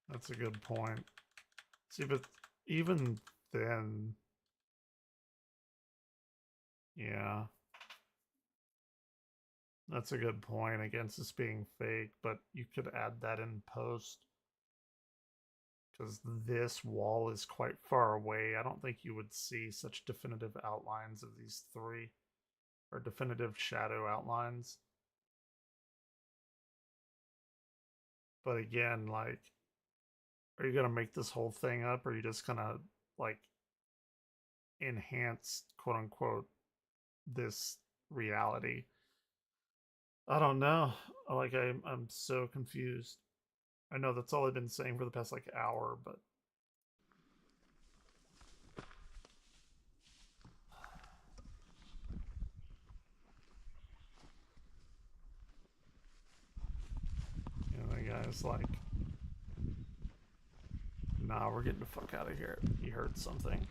That's a good point. See, but even then, yeah, that's a good point against this being fake, but you could add that in post. Because this wall is quite far away. I don't think you would see such definitive outlines of these three, or definitive shadow outlines. But again, like, are you gonna make this whole thing up, or are you just gonna like enhance, quote unquote, this reality? I don't know. Like, I'm so confused. I know that's all I've been saying for the past like hour, but you know, the guy's like, nah, we're getting the fuck out of here. He heard something.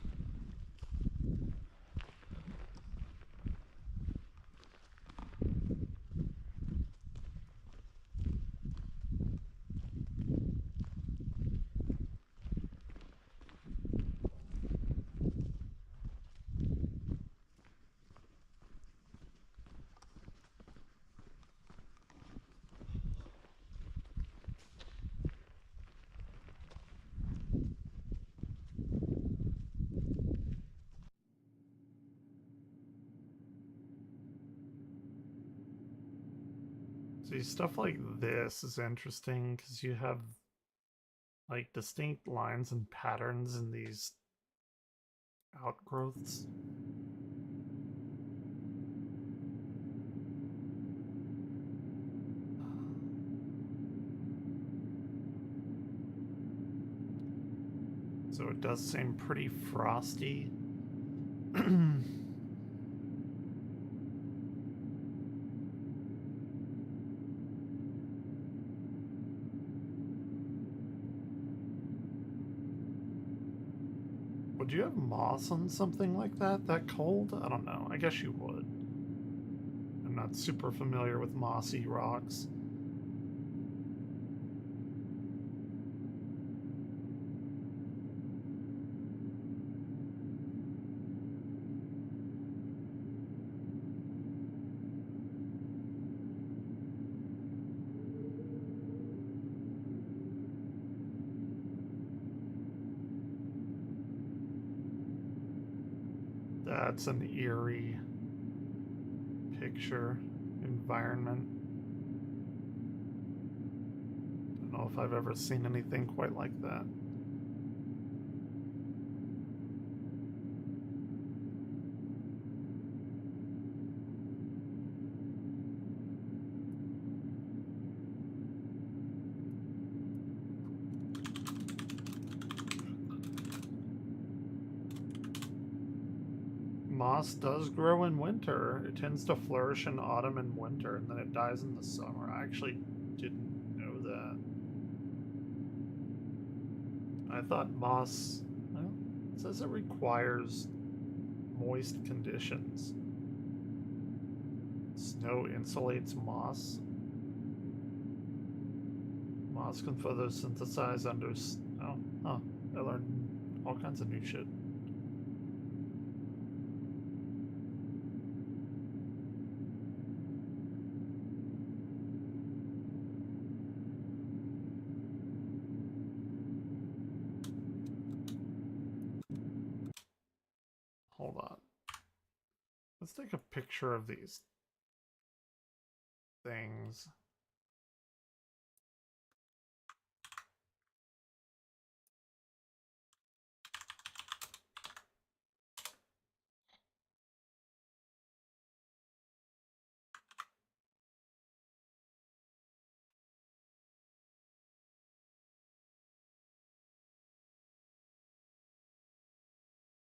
See, stuff like this is interesting because you have like distinct lines and patterns in these outgrowths. So it does seem pretty frosty. Would you have moss on something like that, that cold? I don't know. I guess you would. I'm not super familiar with mossy rocks. That's an eerie picture, environment. Don't know if I've ever seen anything quite like that. Moss does grow in winter. It tends to flourish in autumn and winter, and then it dies in the summer. I actually didn't know that. I thought moss, well, it says it requires moist conditions. Snow insulates moss. Moss can photosynthesize under snow. Huh. I learned all kinds of new shit. Hold on. Let's take a picture of these things.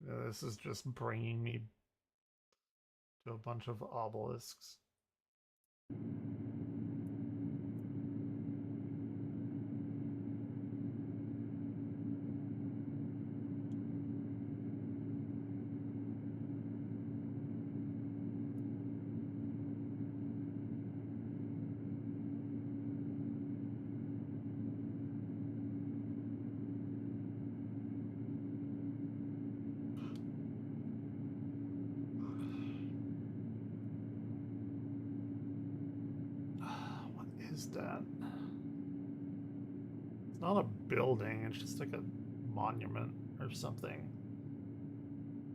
Yeah, this is just bringing me to a bunch of obelisks. What is that? It's not a building, it's just like a monument or something.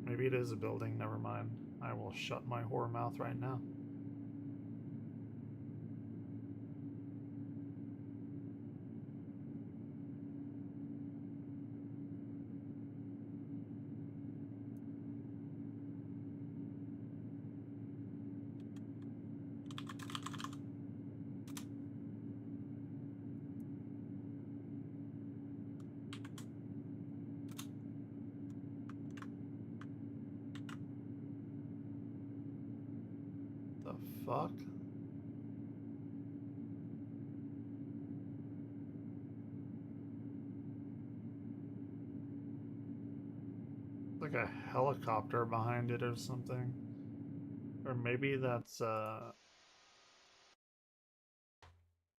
Maybe it is a building, never mind. I will shut my whore mouth right now. The fuck? Like a helicopter behind it or something. Or maybe that's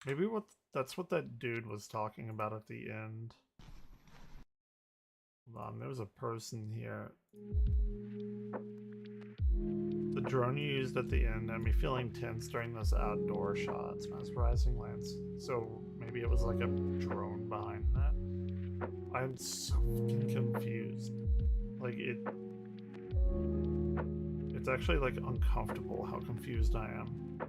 maybe that's what that dude was talking about at the end. Hold on, there was a person here. The drone you used at the end had me feeling tense during those outdoor shots. Mesmerizing lens. So maybe it was like a drone behind that. I'm so fucking confused. Like it's actually like uncomfortable how confused I am.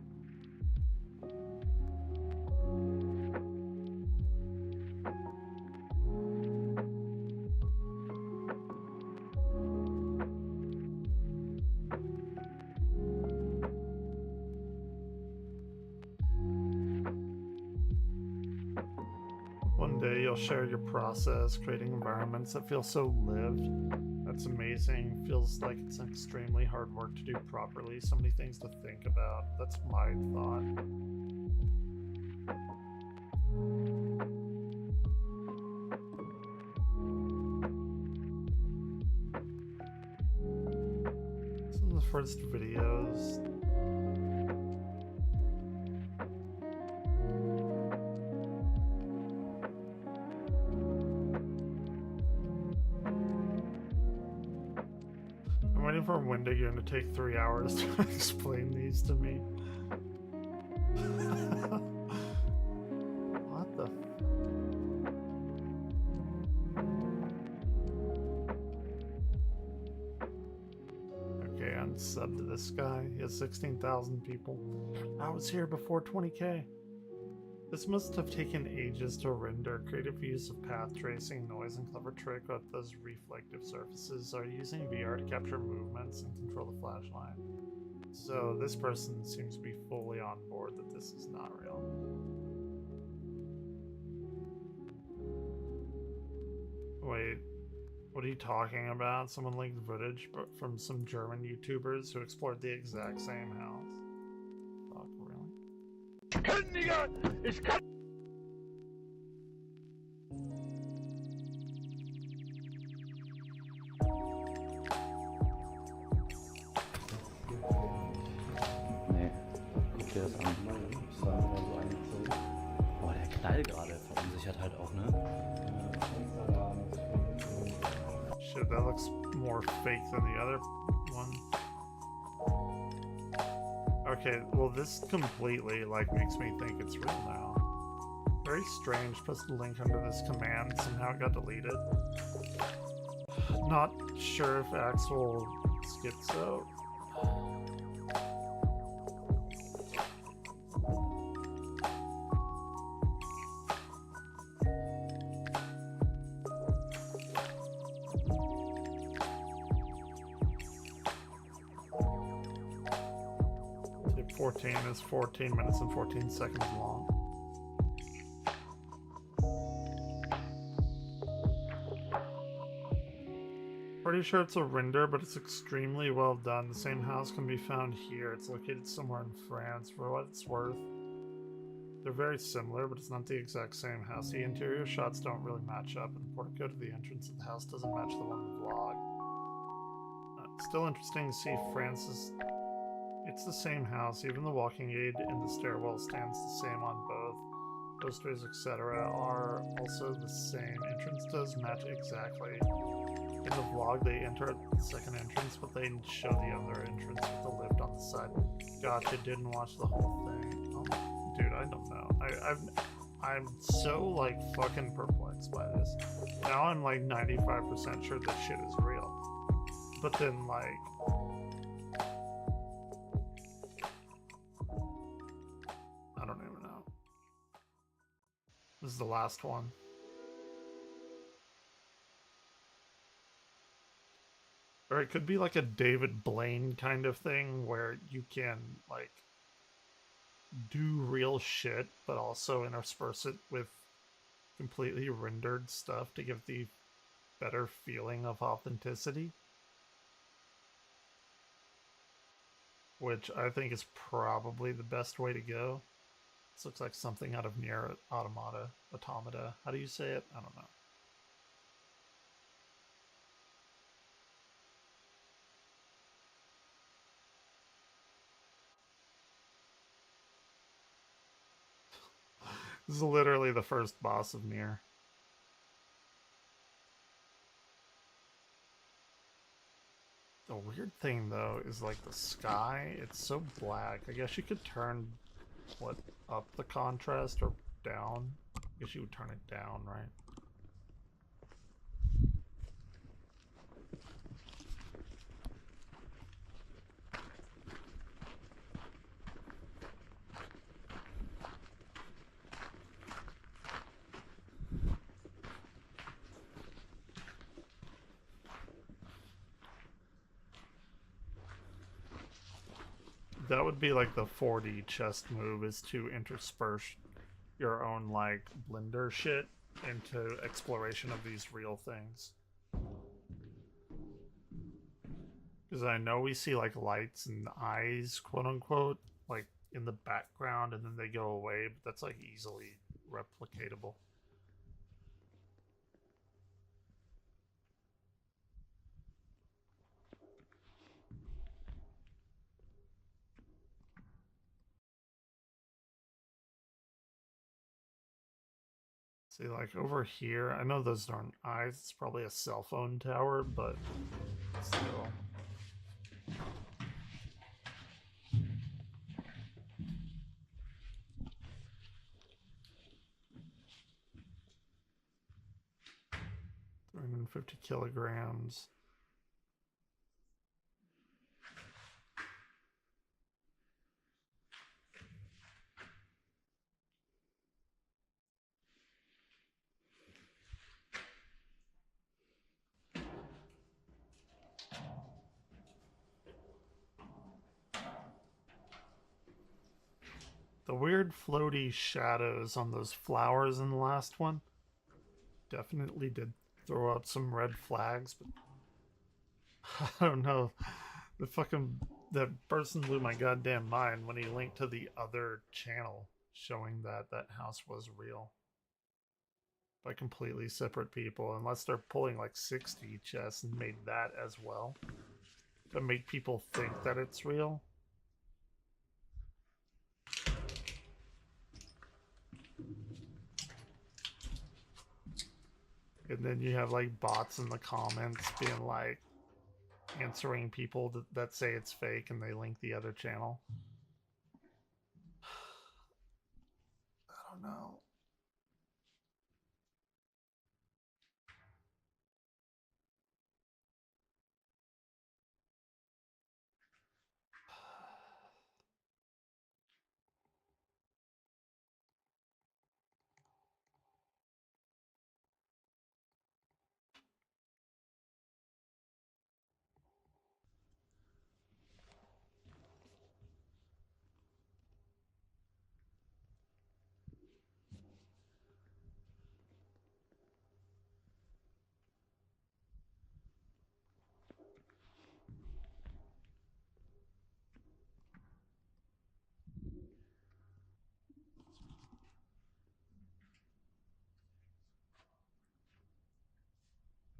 day you'll share your process, creating environments that feel so lived. That's amazing. Feels like it's extremely hard work to do properly. So many things to think about. That's my thought. Some of the first videos. I'm waiting for Wendigo to take 3 hours to explain these to me. What the? Okay, unsub to this guy. He has 16,000 people. I was here before 20k. This must have taken ages to render. Creative use of path tracing, noise, and clever trick with those reflective surfaces are using VR to capture movements and control the flashlight. So this person seems to be fully on board that this is not real. Wait, what are you talking about? Someone linked footage from some German YouTubers who explored the exact same house. Fuck, really? Nee, guck dir das an. Ich sah immer so eingezogen. Boah, der Knall gerade verunsichert halt auch, ne? Shit, that looks more fake than the other one. Okay, well this completely like makes me think it's real now. Very strange. Posted a link under this command. Somehow it got deleted. Not sure if Axel schizo. Tip 14 is 14 minutes and 14 seconds long. Pretty sure it's a render, but it's extremely well done. The same house can be found here. It's located somewhere in France. For what it's worth, they're very similar, but it's not the exact same house. The interior shots don't really match up, and the portico to the entrance of the house doesn't match the one in the vlog. It's still interesting to see France's. It's the same house. Even the walking aid in the stairwell stands the same on both. Posters, etc. are also the same. Entrance does match exactly. In the vlog, they enter at the second entrance, but they show the other entrance with the lift on the side. Gotcha, didn't watch the whole thing. Oh, dude, I don't know. I'm so, like, fucking perplexed by this. Now I'm, like, 95% sure this shit is real. But then, like... I don't even know. This is the last one. Or it could be like a David Blaine kind of thing where you can like do real shit but also intersperse it with completely rendered stuff to give the better feeling of authenticity. Which I think is probably the best way to go. This looks like something out of Nier Automata. How do you say it? I don't know. This is literally the first boss of Nier. The weird thing though is like the sky, it's so black. I guess you could turn what, up the contrast or down? I guess you would turn it down, right? That would be like the 4D chest move, is to intersperse your own like Blender shit into exploration of these real things. Because I know we see like lights and eyes, quote unquote, like in the background, and then they go away, but that's like easily replicatable. See, like over here, I know those aren't eyes, it's probably a cell phone tower, but still. $350 kilograms. The weird floaty shadows on those flowers in the last one definitely did throw up some red flags, but I don't know. The person blew my goddamn mind when he linked to the other channel showing that that house was real by completely separate people, unless they're pulling like 60 chests and made that as well to make people think that it's real. And then you have like bots in the comments being like answering people that say it's fake and they link the other channel. I don't know.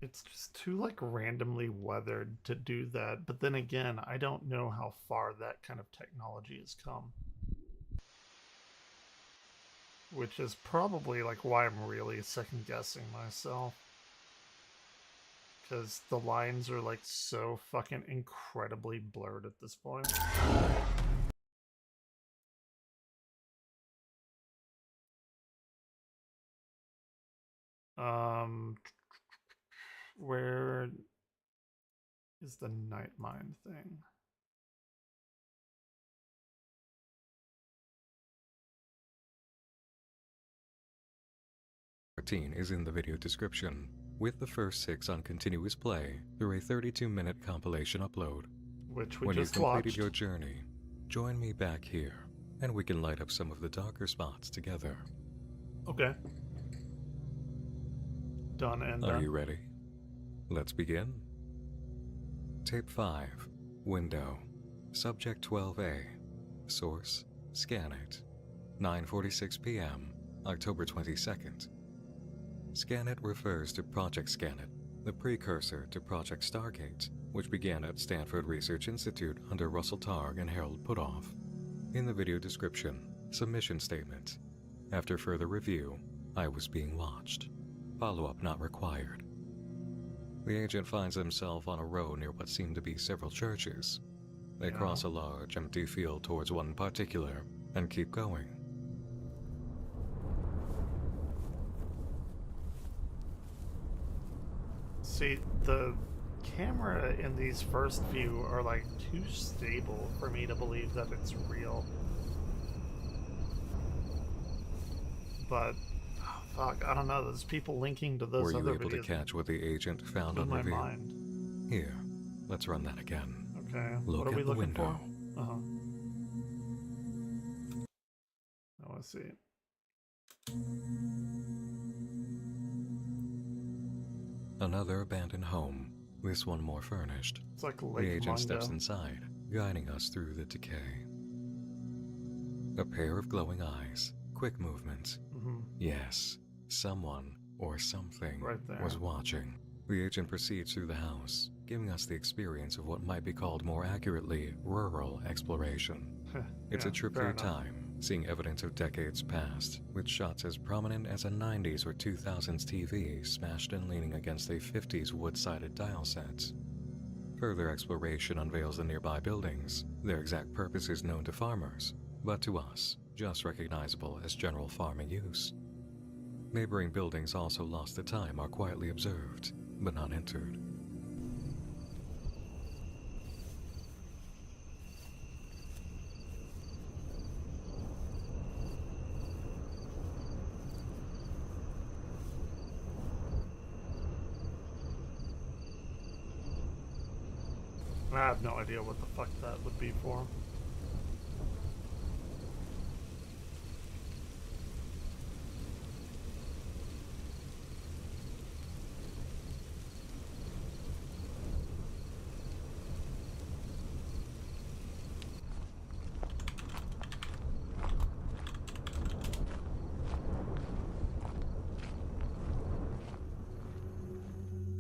It's just too like randomly weathered to do that. But then again, I don't know how far that kind of technology has come. Which is probably like why I'm really second guessing myself. Because the lines are like so fucking incredibly blurred at this point. Where is the night mind thing? Is in the video description, with the first 6 on continuous play through a 32-minute compilation upload. Which we When just you've completed watched. your journey, join me back here, and we can light up some of the darker spots together. Okay. Done and Are done. you ready? Let's begin. Tape 5. Window. Subject 12A. Source. Scan it. 9:46 p.m. October 22nd. Scanit refers to Project Scanit, the precursor to Project Stargate, which began at Stanford Research Institute under Russell Targ and Harold Putoff. In the video description, submission statement. After further review, I was being watched. Follow-up not required. The agent finds himself on a road near what seem to be several churches. They cross a large, empty field towards one particular and keep going. See, the camera in these first few are like too stable for me to believe that it's real. But, oh, fuck, I don't know. There's people linking to those Were other you able videos. to catch what the agent found Blew on my review? mind. Here, let's run that again. Okay, Look what are at we the looking window. for? Uh-huh. Oh, I see. Another abandoned home, this one more furnished. It's like The Lake agent steps Mungo. inside, guiding us through the decay. A pair of glowing eyes, quick movements. Hmm. Yes, someone or something Right there. was watching. The agent proceeds through the house, giving us the experience of what might be called more accurately rural exploration. It's a trip fair through enough. time, seeing evidence of decades past, with shots as prominent as a 90s or 2000s TV smashed and leaning against a 50s wood-sided dial set. Further exploration unveils the nearby buildings, their exact purpose is known to farmers, but to us, just recognizable as general farming use. Neighboring buildings also lost to time are quietly observed, but not entered. I have no idea what the fuck that would be for.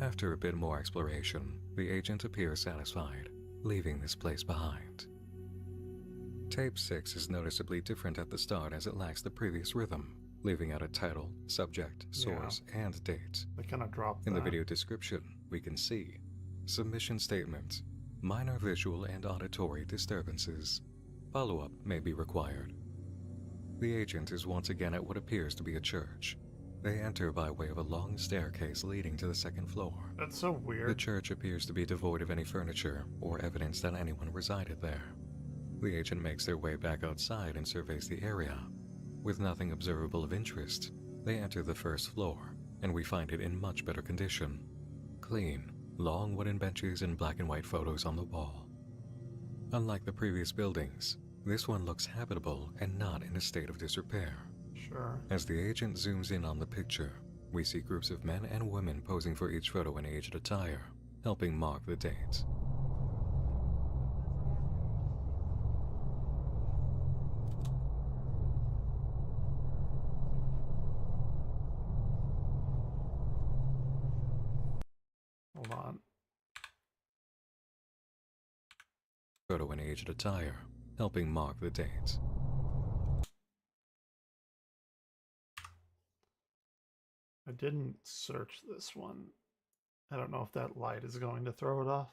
After a bit more exploration, the agent appears satisfied, leaving this place behind. Tape 6 is noticeably different at the start as it lacks the previous rhythm, leaving out a title, subject, source, and date. They kind of dropped In the that. video description, we can see submission statement, minor visual and auditory disturbances. Follow-up may be required. The agent is once again at what appears to be a church. They enter by way of a long staircase leading to the second floor. That's so The weird. church appears to be devoid of any furniture or evidence that anyone resided there. The agent makes their way back outside and surveys the area. With nothing observable of interest, they enter the first floor, and we find it in much better condition. Clean, long wooden benches and black and white photos on the wall. Unlike the previous buildings, this one looks habitable and not in a state of disrepair. Sure. As the agent zooms in on the picture, we see groups of men and women posing for each photo in aged attire, helping mark the date. Hold on. Photo in aged attire, helping mark the date. I didn't search this one. I don't know if that light is going to throw it off.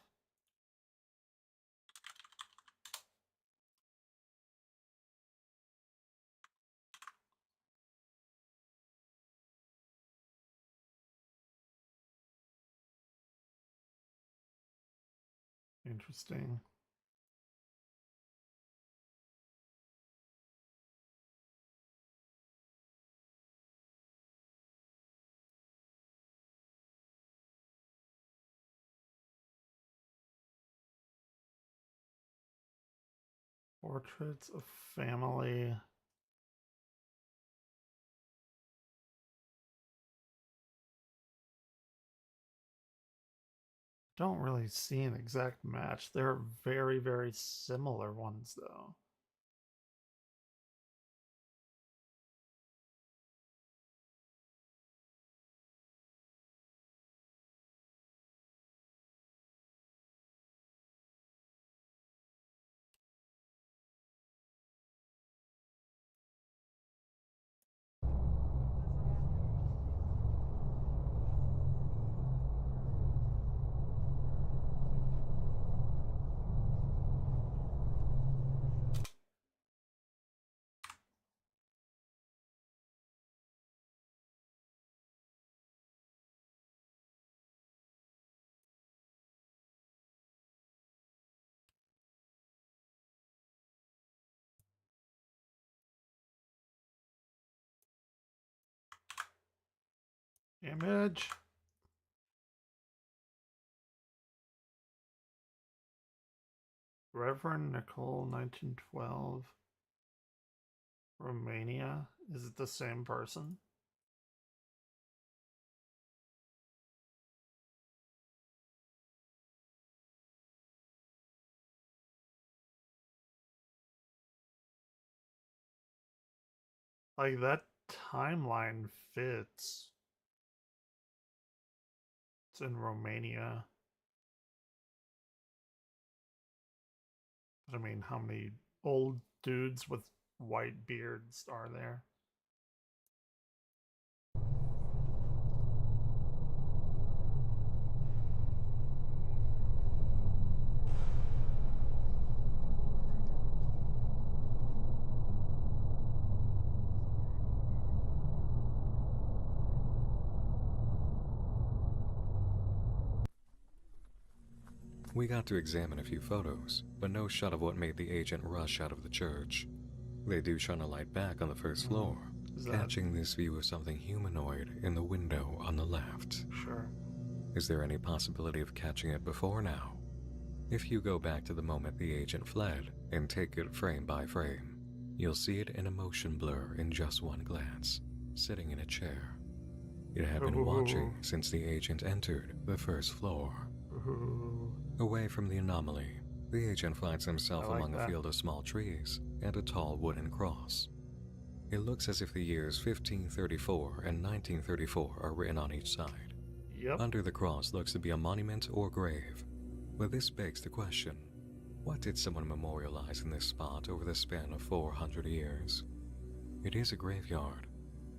Interesting. Portraits of family. Don't really see an exact match. There are very, very similar ones, though. Image. Reverend Nicole, 1912. Romania. Is it the same person? Like, that timeline fits. It's in Romania. But I mean, how many old dudes with white beards are there? We got to examine a few photos, but no shot of what made the agent rush out of the church. They do shine a light back on the first floor, Is that- catching this view of something humanoid in the window on the left. Sure. Is there any possibility of catching it before now? If you go back to the moment the agent fled and take it frame by frame, you'll see it in a motion blur in just one glance, sitting in a chair. It had been watching since the agent entered the first floor. Ooh. Away from the anomaly, the agent finds himself I like among a that. field of small trees and a tall wooden cross. It looks as if the years 1534 and 1934 are written on each side. Yep. Under the cross looks to be a monument or grave. But this begs the question, what did someone memorialize in this spot over the span of 400 years? It is a graveyard.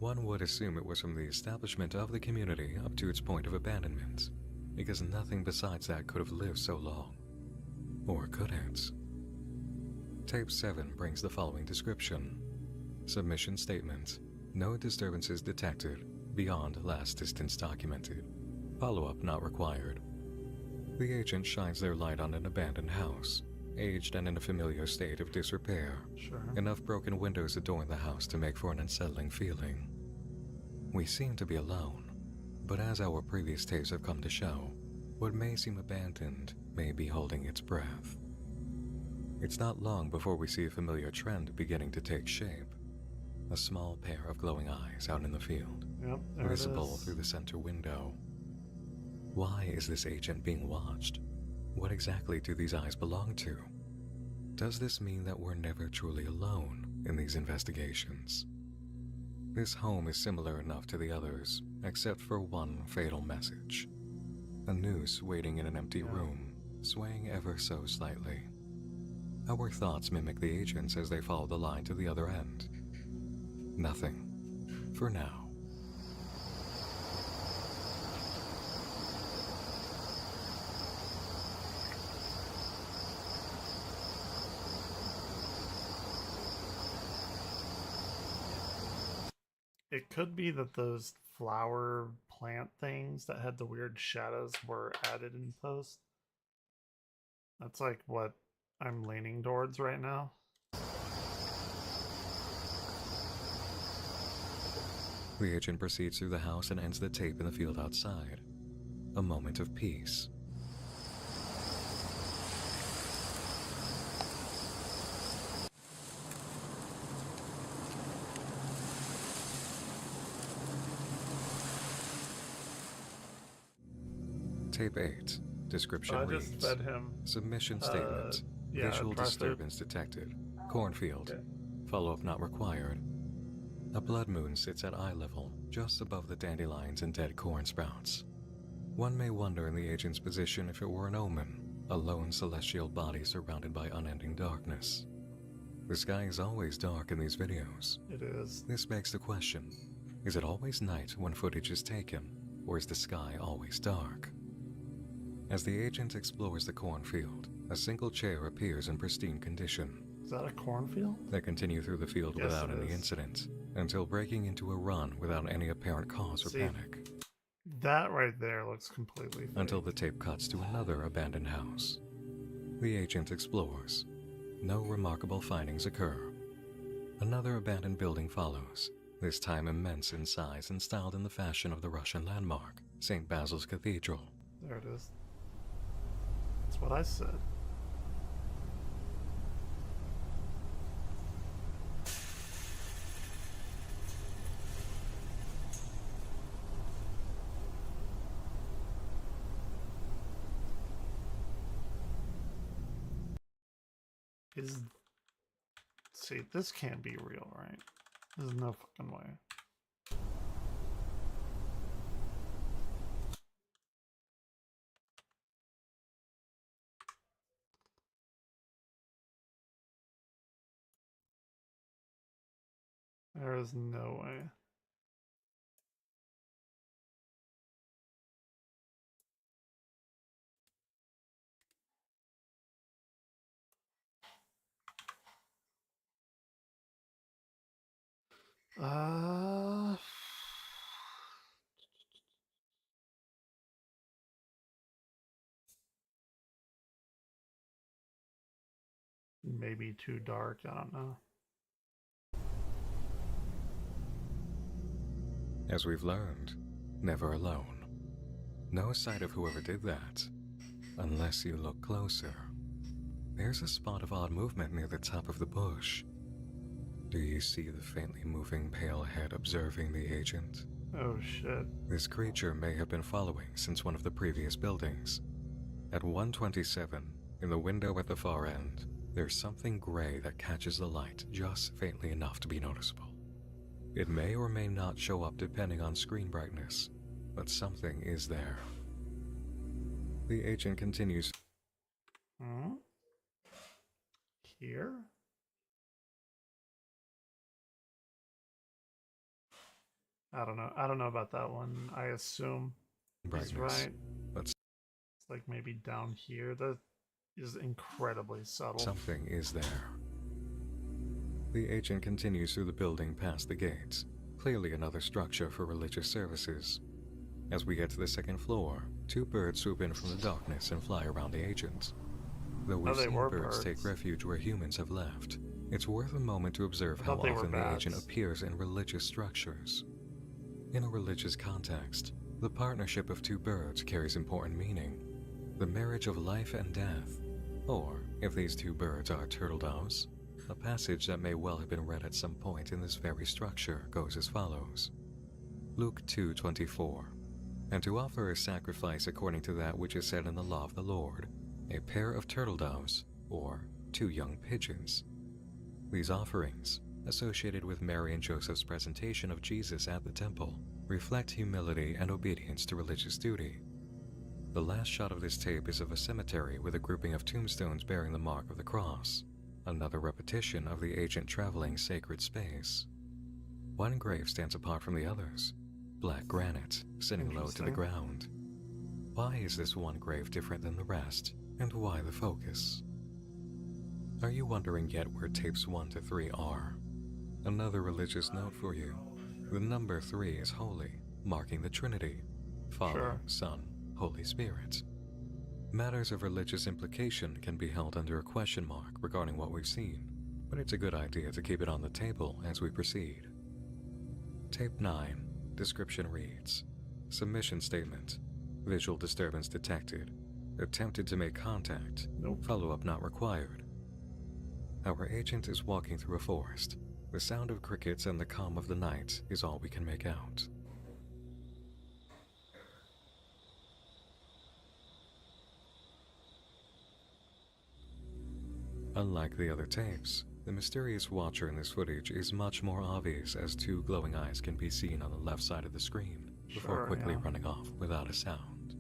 One would assume it was from the establishment of the community up to its point of abandonment, because nothing besides that could have lived so long. Or could it? Tape 7 brings the following description. Submission statement. No disturbances detected beyond last distance documented. Follow-up not required. The agent shines their light on an abandoned house, aged and in a familiar state of disrepair. Sure. Enough broken windows adorn the house to make for an unsettling feeling. We seem to be alone, but as our previous tapes have come to show, what may seem abandoned may be holding its breath. It's not long before we see a familiar trend beginning to take shape. A small pair of glowing eyes out in the field, Yep. There visible it is. through the center window. Why is this agent being watched? What exactly do these eyes belong to? Does this mean that we're never truly alone in these investigations? This home is similar enough to the others, except for one fatal message. A noose waiting in an empty room, swaying ever so slightly. Our thoughts mimic the agents as they follow the line to the other end. Nothing. For now. It could be that those flower plant things that had the weird shadows were added in post. That's like what I'm leaning towards right now. The agent proceeds through the house and ends the tape in the field outside. A moment of peace. Tape 8. Description I reads. just fed him. Submission statement. yeah, Visual dry food. disturbance detected. Cornfield. Okay. Follow-up not required. A blood moon sits at eye level, just above the dandelions and dead corn sprouts. One may wonder in the agent's position if it were an omen, a lone celestial body surrounded by unending darkness. The sky is always dark in these videos. It is. This begs the question, is it always night when footage is taken, or is the sky always dark? As the agent explores the cornfield, a single chair appears in pristine condition. Is that a cornfield? They continue through the field Yes, without it any is. incident, until breaking into a run without any apparent cause or See, panic, That right there looks completely fake. until the tape cuts to another abandoned house. The agent explores. No remarkable findings occur. Another abandoned building follows, this time immense in size and styled in the fashion of the Russian landmark, St. Basil's Cathedral. There it is. That's what I said. See, this can't be real, right? There's no fucking way. There is no way. Uh, maybe too dark. I don't know. As we've learned, never alone. No sight of whoever did that, unless you look closer. There's a spot of odd movement near the top of the bush. Do you see the faintly moving pale head observing the agent? Oh shit. This creature may have been following since one of the previous buildings. At 127, in the window at the far end, there's something gray that catches the light just faintly enough to be noticeable. It may or may not show up depending on screen brightness, but something is there. The agent continues. Hmm? Here? I don't know. I don't know about that one. I assume he's Brightness, right. but It's like maybe down here. That is incredibly subtle. something is there. The agent continues through the building past the gates, clearly another structure for religious services. As we get to the second floor, two birds swoop in from the darkness and fly around the agent. Though we've they seen were birds take birds. refuge where humans have left, it's worth a moment to observe I how thought they were often the agent bats. appears in religious structures. In a religious context, the partnership of two birds carries important meaning. The marriage of life and death. Or, if these two birds are turtle doves, a passage that may well have been read at some point in this very structure goes as follows. Luke 2:24. And to offer a sacrifice according to that which is said in the law of the Lord, a pair of turtle doves, or 2 young pigeons. These offerings, associated with Mary and Joseph's presentation of Jesus at the temple, reflect humility and obedience to religious duty. The last shot of this tape is of a cemetery with a grouping of tombstones bearing the mark of the cross, another repetition of the agent traveling sacred space. One grave stands apart from the others, black granite, sitting low to the Interesting. ground. Why is this one grave different than the rest, and why the focus? Are you wondering yet where tapes 1 to 3 are? Another religious note for you. The number 3 is holy, marking the Trinity, Father, Sure. Son, Holy Spirit. Matters of religious implication can be held under a question mark regarding what we've seen, but it's a good idea to keep it on the table as we proceed. Tape 9, description reads, Submission statement, visual disturbance detected, attempted to make contact, Nope. follow-up not required. Our agent is walking through a forest. The sound of crickets and the calm of the night is all we can make out. Unlike the other tapes, the mysterious watcher in this footage is much more obvious as 2 glowing eyes can be seen on the left side of the screen before Sure, quickly yeah. running off without a sound.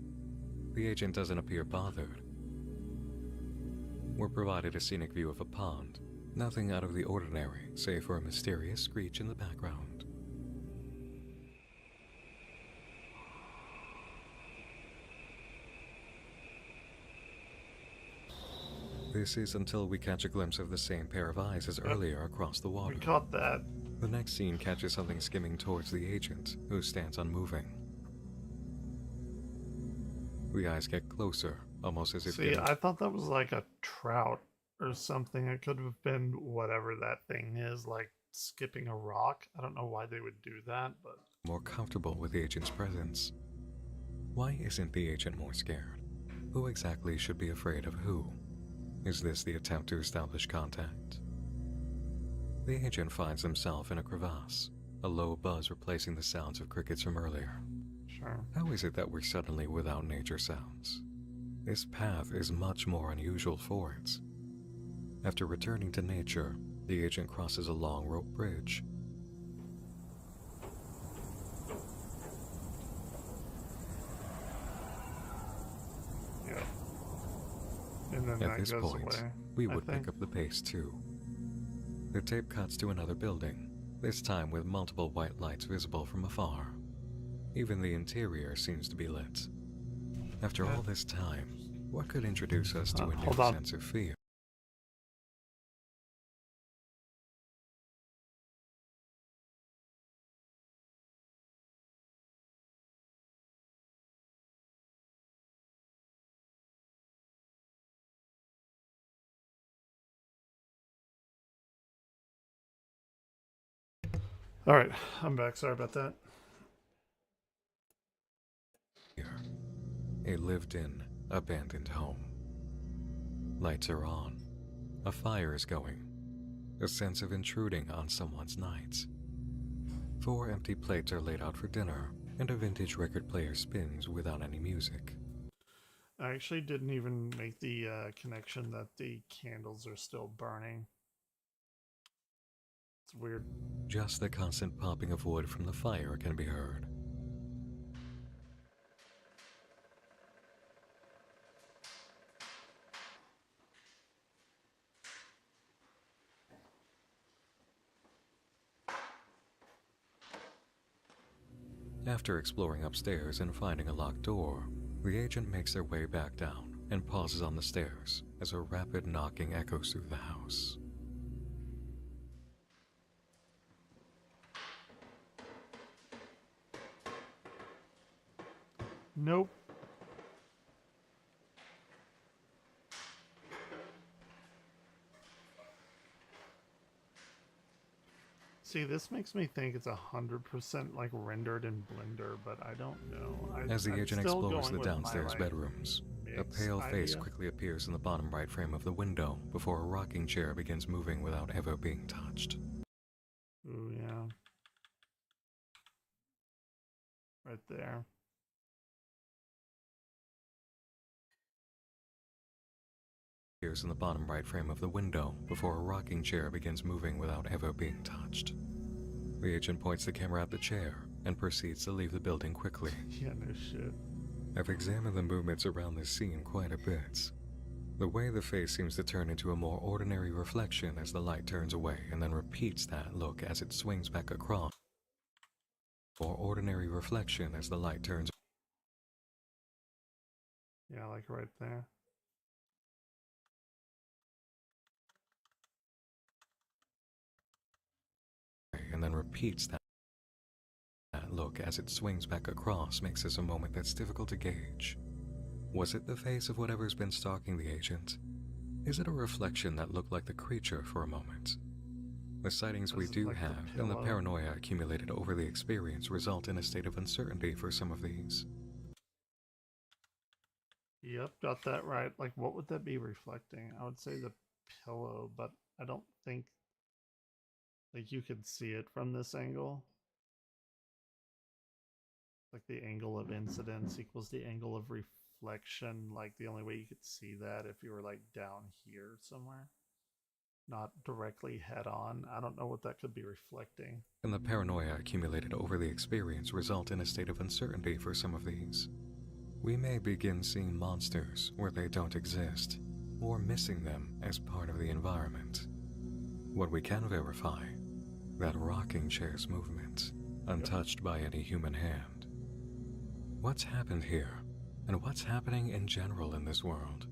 The agent doesn't appear bothered. We're provided a scenic view of a pond, nothing out of the ordinary save for a mysterious screech in the background. This is until we catch a glimpse of the same pair of eyes as earlier across the water. We caught that. The next scene catches something skimming towards the agent, who stands unmoving. The eyes get closer, almost as if See, getting I thought that was like a trout or something. It could have been whatever that thing is, like skipping a rock. I don't know why they would do that, but more comfortable with the agent's presence. Why isn't the agent more scared? Who exactly should be afraid of who? Is this the attempt to establish contact? The agent finds himself in a crevasse, a low buzz replacing the sounds of crickets from earlier. sure. How is it that we're suddenly without nature sounds? This path is much more unusual for it. After returning to nature, the agent crosses a long rope bridge. then At that this goes point, away. we I would think. pick up the pace too. The tape cuts to another building, this time with multiple white lights visible from afar. Even the interior seems to be lit. After Yeah. all this time, what could introduce us to a new Hold on. sense of fear? All right, I'm back. Sorry about that. A lived-in, abandoned home. Lights are on. A fire is going. A sense of intruding on someone's night. 4 empty plates are laid out for dinner, and a vintage record player spins without any music. I actually didn't even make the connection that the candles are still burning. It's weird. Just the constant popping of wood from the fire can be heard. After exploring upstairs and finding a locked door, the agent makes their way back down and pauses on the stairs as a rapid knocking echoes through the house. Nope. See, this makes me think it's 100% like rendered in Blender, but I don't know. As the I'm agent still explores going the with my, downstairs like, bedrooms, a mixed pale face idea. quickly appears in the bottom right frame of the window before a rocking chair begins moving without ever being touched. Ooh, yeah. Right there. Appears in the bottom right frame of the window before a rocking chair begins moving without ever being touched. The agent points the camera at the chair and proceeds to leave the building quickly. Yeah, no shit. I've examined the movements around this scene quite a bit. The way the face seems to turn into a more ordinary reflection as the light turns away and then repeats that look as it swings back across. More ordinary reflection as the light turns Yeah, like right there. away and then repeats that look as it swings back across makes this a moment that's difficult to gauge. Was it the face of whatever's been stalking the agent? Is it a reflection that looked like the creature for a moment? The sightings we Is it do like the have and the pillow? paranoia accumulated over the experience result in a state of uncertainty for some of these. Yep, got that right. Like, what would that be reflecting? I would say the pillow, but I don't think like you could see it from this angle. Like the angle of incidence equals the angle of reflection. Like the only way you could see that if you were like down here somewhere, not directly head on. I don't know what that could be reflecting. And the paranoia accumulated over the experience result in a state of uncertainty for some of these. We may begin seeing monsters where they don't exist, or missing them as part of the environment. What we can verify, that rocking chair's movement, untouched by any human hand. What's happened here, and what's happening in general in this world?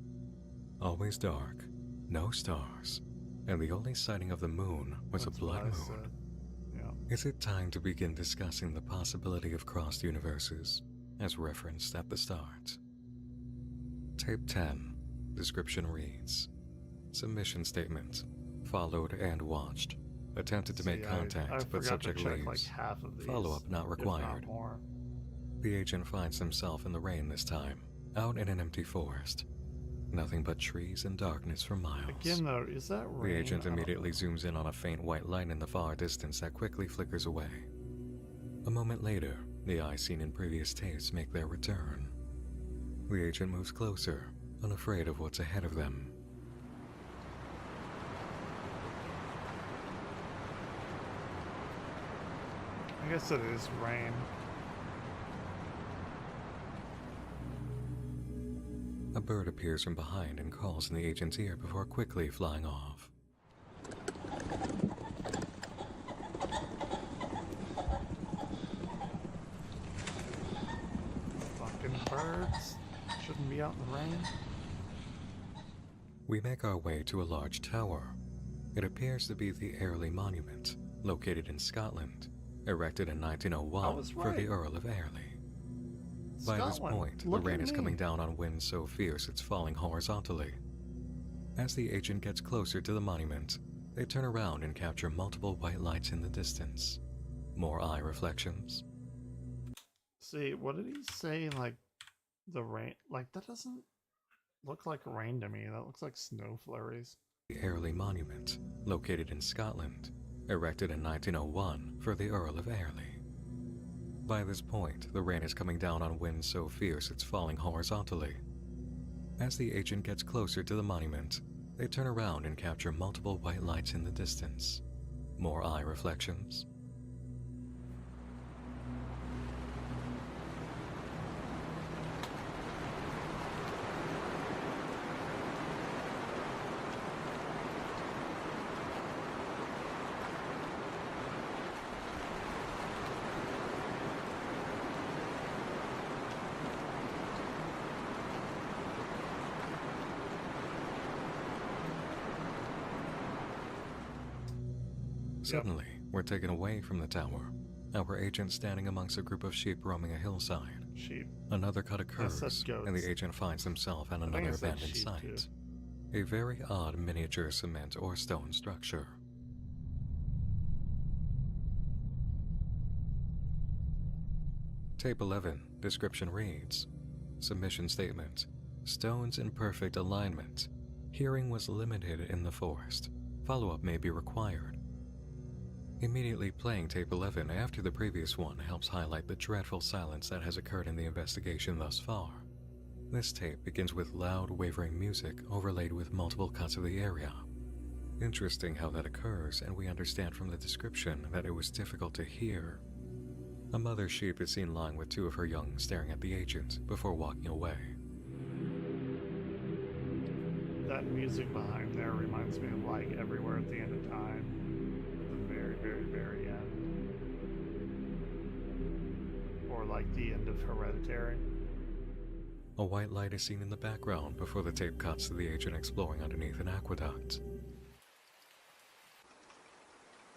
Always dark, no stars, and the only sighting of the moon was That's a blood what I moon. said. Yeah. Is it time to begin discussing the possibility of crossed universes, as referenced at the start? Tape 10, description reads, submission statement, followed and watched. Attempted to make See, contact, I but forgot subject to check leaves. like half of these. Follow-up not if required. more. The agent finds himself in the rain this time, out in an empty forest. Nothing but trees and darkness for miles. Again, though, is that rain? The agent I don't immediately know. zooms in on a faint white light in the far distance that quickly flickers away. A moment later, the eyes seen in previous tapes make their return. The agent moves closer, unafraid of what's ahead of them. I guess it is rain. bird appears from behind and calls in the agent's ear before quickly flying off. Fucking birds. Shouldn't be out in the rain. We make our way to a large tower. It appears to be the Airlie Monument, located in Scotland, erected in 1901 for the Earl of Airlie. By this Scotland. point, the Look rain at is me. coming down on winds so fierce it's falling horizontally. As the agent gets closer to the monument, they turn around and capture multiple white lights in the distance. More eye reflections. See, what did he say? Like, the rain. Like, that doesn't look like rain to me. That looks like snow flurries. The Airlie Monument, located in Scotland, erected in 1901 for the Earl of Airlie. By this point, the rain is coming down on winds so fierce it's falling horizontally. As the agent gets closer to the monument, they turn around and capture multiple white lights in the distance. More eye reflections. Suddenly, we're taken away from the tower, our agent standing amongst a group of sheep roaming a hillside. Sheep. Another cut occurs, said and the goats. agent finds himself at think I another said abandoned sheep, site. too. A very odd miniature cement or stone structure. Tape 11, description reads, Submission statement, stones in perfect alignment. Hearing was limited in the forest. Follow-up may be required. Immediately playing tape 11 after the previous one helps highlight the dreadful silence that has occurred in the investigation thus far. This tape begins with loud, wavering music overlaid with multiple cuts of the area. Interesting how that occurs, and we understand from the description that it was difficult to hear. A mother sheep is seen lying with two of her young staring at the agent before walking away. That music behind there reminds me of like Everywhere at the End of Time. At the very, very, very end. Or like the end of Hereditary. A white light is seen in the background before the tape cuts to the agent exploring underneath an aqueduct.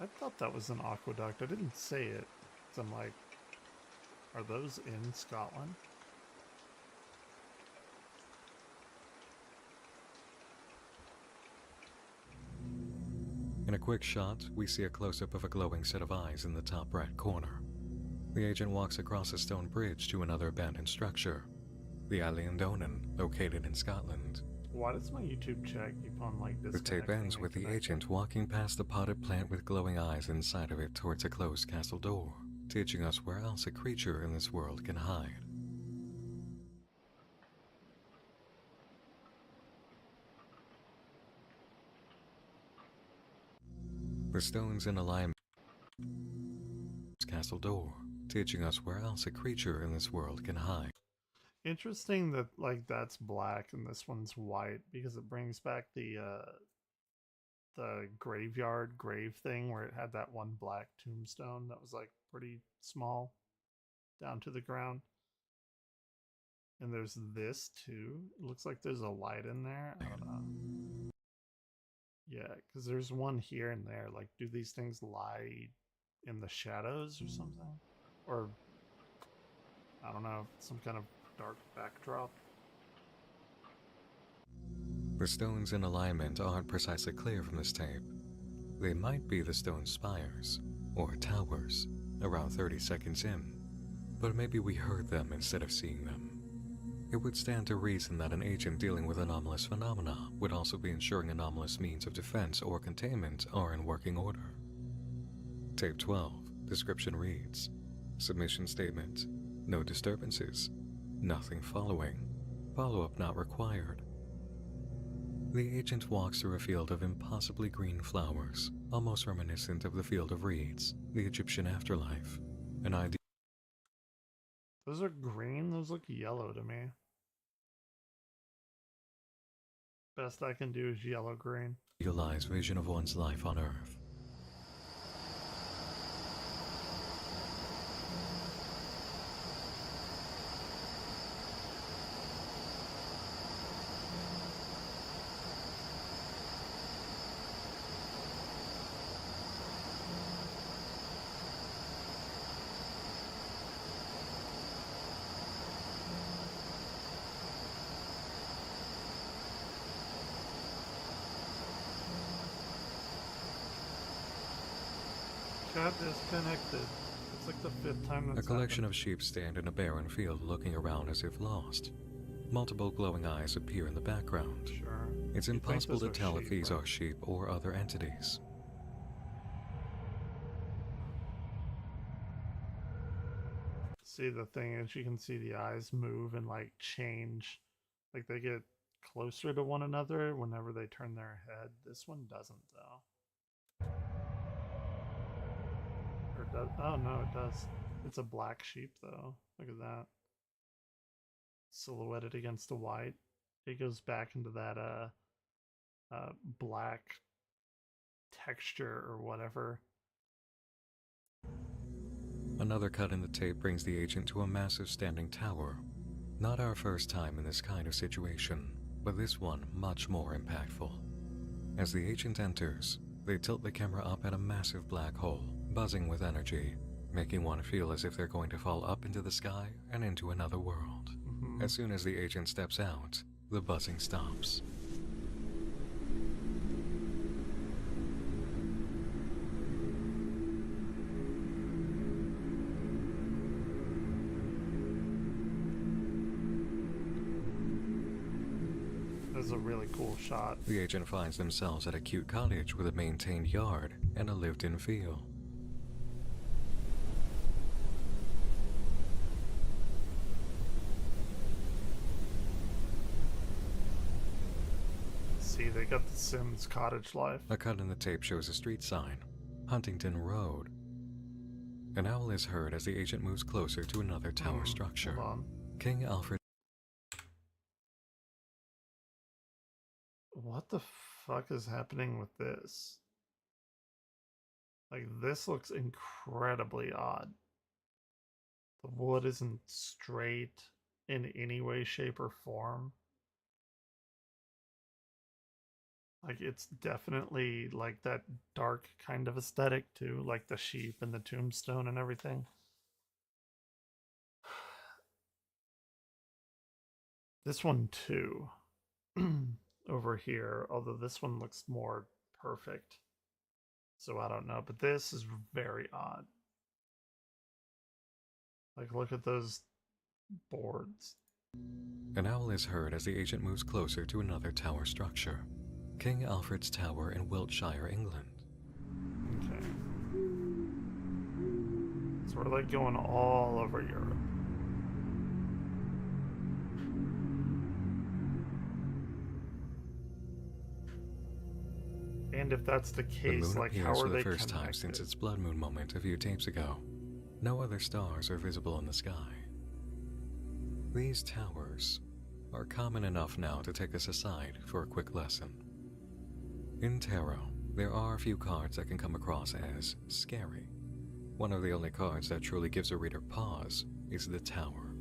I thought that was an aqueduct. I didn't say it. So I'm like, are those in Scotland? In a quick shot, we see a close-up of a glowing set of eyes in the top right corner. The agent walks across a stone bridge to another abandoned structure, the Alliandonan, located in Scotland. Why does my YouTube chat keep on like The disconnecting? tape ends and with the connecting? agent walking past a potted plant with glowing eyes inside of it towards a closed castle door, teaching us where else a creature in this world can hide. The stones in alignment castle door, teaching us where else a creature in this world can hide. Interesting that like that's black and this one's white because it brings back the graveyard grave thing where it had that one black tombstone that was like pretty small down to the ground. And there's this too. It looks like there's a light in there. I don't know. Yeah, because there's one here and there. Like, do these things lie in the shadows or something? Or, I don't know, some kind of dark backdrop? The stones in alignment aren't precisely clear from this tape. They might be the stone spires, or towers, around 30 seconds in, but maybe we heard them instead of seeing them. It would stand to reason that an agent dealing with anomalous phenomena would also be ensuring anomalous means of defense or containment are in working order. Tape 12, description reads, Submission statement, no disturbances, nothing following, follow-up not required. The agent walks through a field of impossibly green flowers, almost reminiscent of the field of reeds, the Egyptian afterlife, an idea. Those are green? Those look yellow to me. Best I can do is yellow green. Realize vision of one's life on Earth. Got disconnected. It's like the 5th time that's A collection happened. of sheep stand in a barren field looking around as if lost. Multiple glowing eyes appear in the background. Sure. It's You'd think impossible those to are tell if sheep, these right? are sheep or other entities. See, the thing is, you can see the eyes move and like change. Like they get closer to one another whenever they turn their head. This one doesn't, though. Or does? Oh no, it does. It's a black sheep, though. Look at that. Silhouetted against the white. It goes back into that black texture or whatever. Another cut in the tape brings the agent to a massive standing tower. Not our first time in this kind of situation, but this one much more impactful. As the agent enters, they tilt the camera up at a massive black hole, buzzing with energy, making one feel as if they're going to fall up into the sky and into another world. Mhm. As soon as the agent steps out, the buzzing stops. This is a really cool shot. The agent finds themselves at a cute cottage with a maintained yard and a lived-in feel. See, they got the Sims cottage life. A cut in the tape shows a street sign, Huntington Road. An owl is heard as the agent moves closer to another tower structure. Hold on. King Alfred. What the fuck is happening with this? Like, this looks incredibly odd. The wood isn't straight in any way, shape, or form. Like, it's definitely like that dark kind of aesthetic too, like the sheep and the tombstone and everything. This one too. Over here, although this one looks more perfect. So I don't know, but this is very odd. Like, look at those boards. An owl is heard as the agent moves closer to another tower structure, King Alfred's Tower in Wiltshire, England. Okay. So we're like going all over Europe. And if that's the The case, moon like, how appears are for they the first time connected? since its blood moon moment a few tapes ago. No other stars are visible in the sky. These towers are common enough now to take us aside for a quick lesson. In tarot, there are a few cards that can come across as scary. One of the only cards that truly gives a reader pause is the Tower.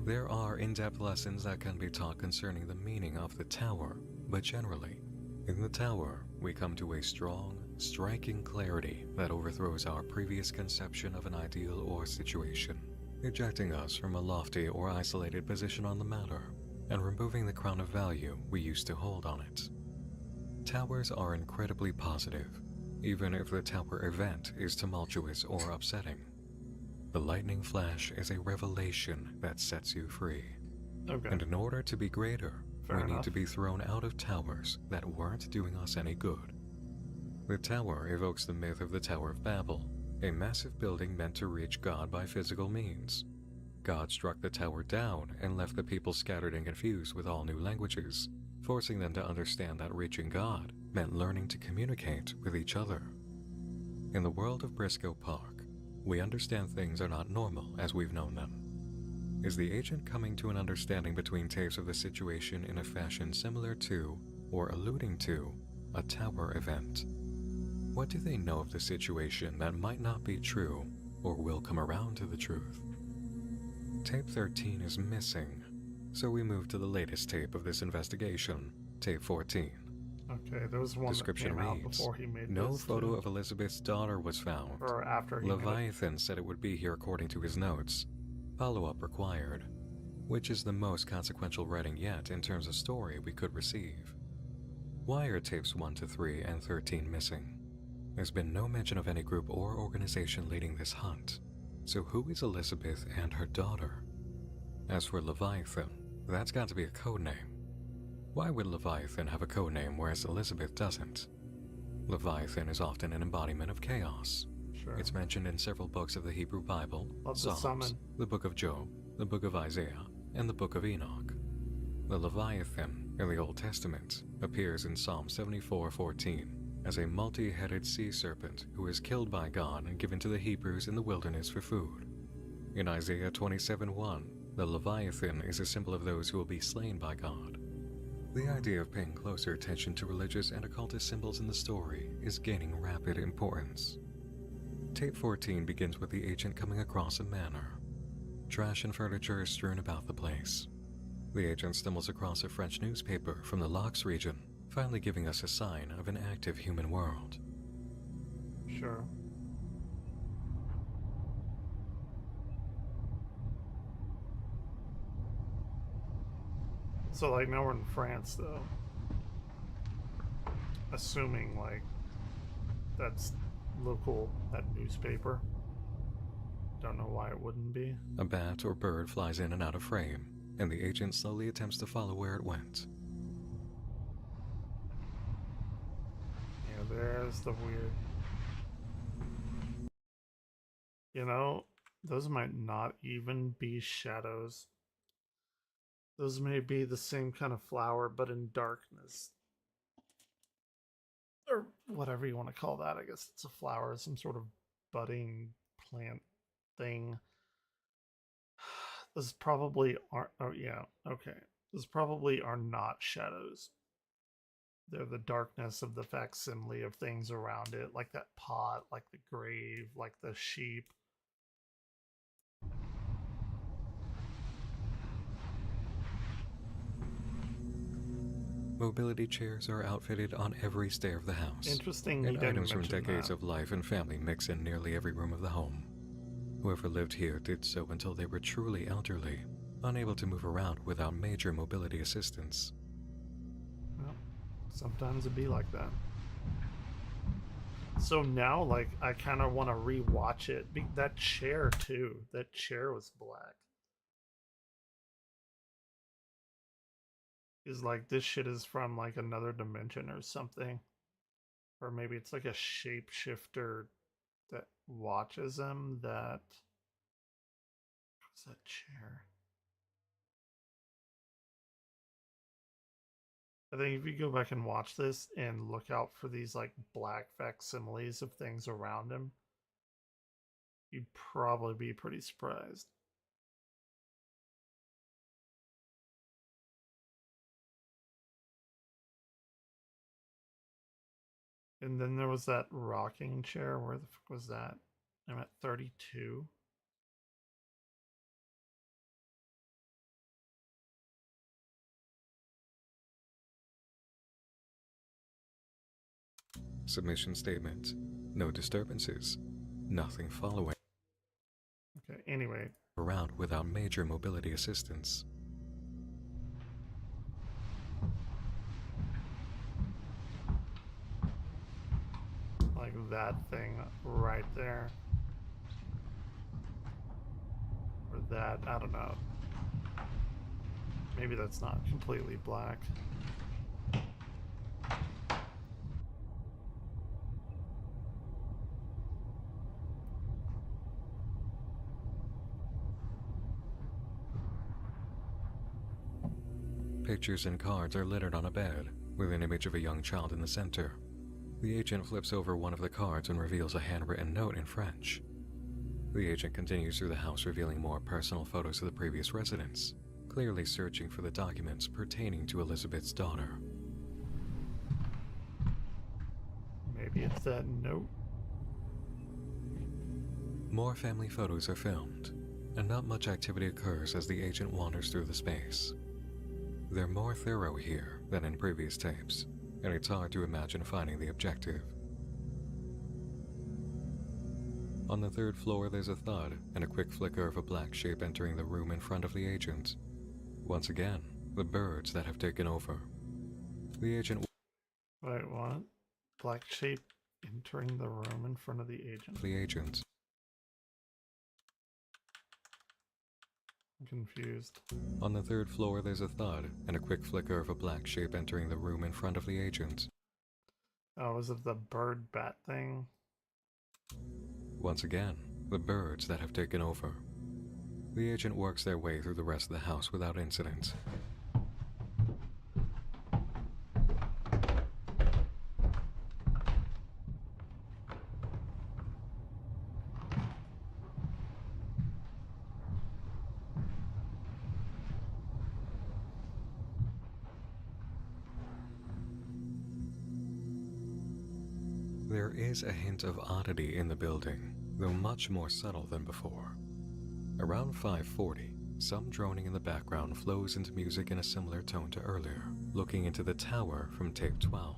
There are in-depth lessons that can be taught concerning the meaning of the Tower, but generally, in the Tower, we come to a strong, striking clarity that overthrows our previous conception of an ideal or situation, ejecting us from a lofty or isolated position on the matter, and removing the crown of value we used to hold on it. Towers are incredibly positive, even if the tower event is tumultuous or upsetting. The lightning flash is a revelation that sets you free. Okay. And in order to be greater, Fair we need enough. to be thrown out of towers that weren't doing us any good. The tower evokes the myth of the Tower of Babel, a massive building meant to reach God by physical means. God struck the tower down and left the people scattered and confused with all new languages, forcing them to understand that reaching God meant learning to communicate with each other. In the world of Briscoe Park, we understand things are not normal as we've known them. Is the agent coming to an understanding between tapes of the situation in a fashion similar to or alluding to, a tower event. What do they know of the situation that might not be true or will come around to the truth? Tape 13 is missing, so we move to the latest tape of this investigation, tape 14. Okay, there was one Description that came out reads, before he made no this, photo too. of Elizabeth's daughter was found. Or after he made it. Leviathan said it would be here according to his notes. Follow-up required, which is the most consequential writing yet in terms of story we could receive. Why are tapes 1 to 3 and 13 missing? There's been no mention of any group or organization leading this hunt, so who is Elizabeth and her daughter? As for Leviathan, that's got to be a codename. Why would Leviathan have a codename whereas Elizabeth doesn't? Leviathan is often an embodiment of chaos. Sure. It's mentioned in several books of the Hebrew Bible, Love the Psalms, summon. the Book of Job, the Book of Isaiah, and the Book of Enoch. The Leviathan in the Old Testament appears in Psalm 74:14 as a multi-headed sea serpent who is killed by God and given to the Hebrews in the wilderness for food. In Isaiah 27:1, the Leviathan is a symbol of those who will be slain by God. The idea of paying closer attention to religious and occultist symbols in the story is gaining rapid importance. Tape 14 begins with the agent coming across a manor. Trash and furniture is strewn about the place. The agent stumbles across a French newspaper from the Lox region, finally giving us a sign of an active human world. Sure. So, like, now we're in France, though. Assuming, like, that's local, that newspaper. Don't know why it wouldn't be. A bat or bird flies in and out of frame, and the agent slowly attempts to follow where it went. Yeah, there's the weird. You know, those might not even be shadows. Those may be the same kind of flower, but in darkness. Or whatever you want to call that. I guess it's a flower, some sort of budding plant thing. Those probably aren't. Oh, yeah, okay. Those probably are not shadows. They're the darkness of the facsimile of things around it, like that pot, like the grave, like the sheep. Mobility chairs are outfitted on every stair of the house. Interesting. You And didn't items from mention decades that. of life and family mix in nearly every room of the home. Whoever lived here did so until they were truly elderly, unable to move around without major mobility assistance. Well, sometimes it'd be like that. So now, like, I kind of want to rewatch it. That chair too. That chair was black. Is like this shit is from like another dimension or something, or maybe it's like a shapeshifter that watches him. That what's that chair? I think if you go back and watch this and look out for these like black facsimiles of things around him, you'd probably be pretty surprised. And then there was that rocking chair. Where the fuck was that? I'm at 32. Submission statement. No disturbances. Nothing following Okay, anyway. around without major mobility assistance. Like that thing right there. Or that, I don't know. Maybe that's not completely black. Pictures and cards are littered on a bed, with an image of a young child in the center. The agent flips over one of the cards and reveals a handwritten note in French. The agent continues through the house, revealing more personal photos of the previous residents, clearly searching for the documents pertaining to Elizabeth's daughter. Maybe it's that note. More family photos are filmed, and not much activity occurs as the agent wanders through the space. They're more thorough here than in previous tapes, and it's hard to imagine finding the objective. On the third floor, there's a thud and a quick flicker of a black shape entering the room in front of the agent. Once again, the birds that have taken over. The agent Wait, what? Black shape entering the room in front of the agent. the agent. I'm confused. On the third floor, there's a thud and a quick flicker of a black shape entering the room in front of the agent. Oh, is it the bird bat thing? Once again, the birds that have taken over. The agent works their way through the rest of the house without incident. There is a hint of oddity in the building, though much more subtle than before. Around 5:40, some droning in the background flows into music in a similar tone to earlier, looking into the tower from tape 12.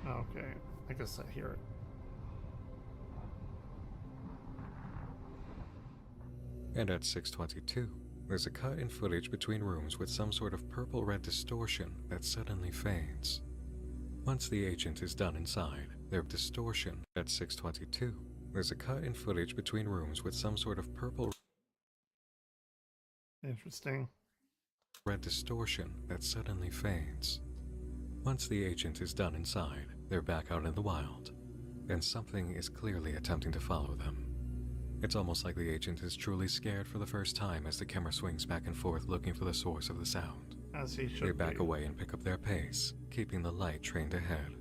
Okay, I guess I hear it. And at 6:22, there's a cut in footage between rooms with some sort of purple-red distortion that suddenly fades. Once the agent is done inside, their distortion. At 6:22, there's a cut in footage between rooms with some sort of purple-red Interesting. distortion that suddenly fades. Once the agent is done inside, they're back out in the wild, and something is clearly attempting to follow them. It's almost like the agent is truly scared for the first time as the camera swings back and forth looking for the source of the sound. As he should They back be. away and pick up their pace, keeping the light trained ahead.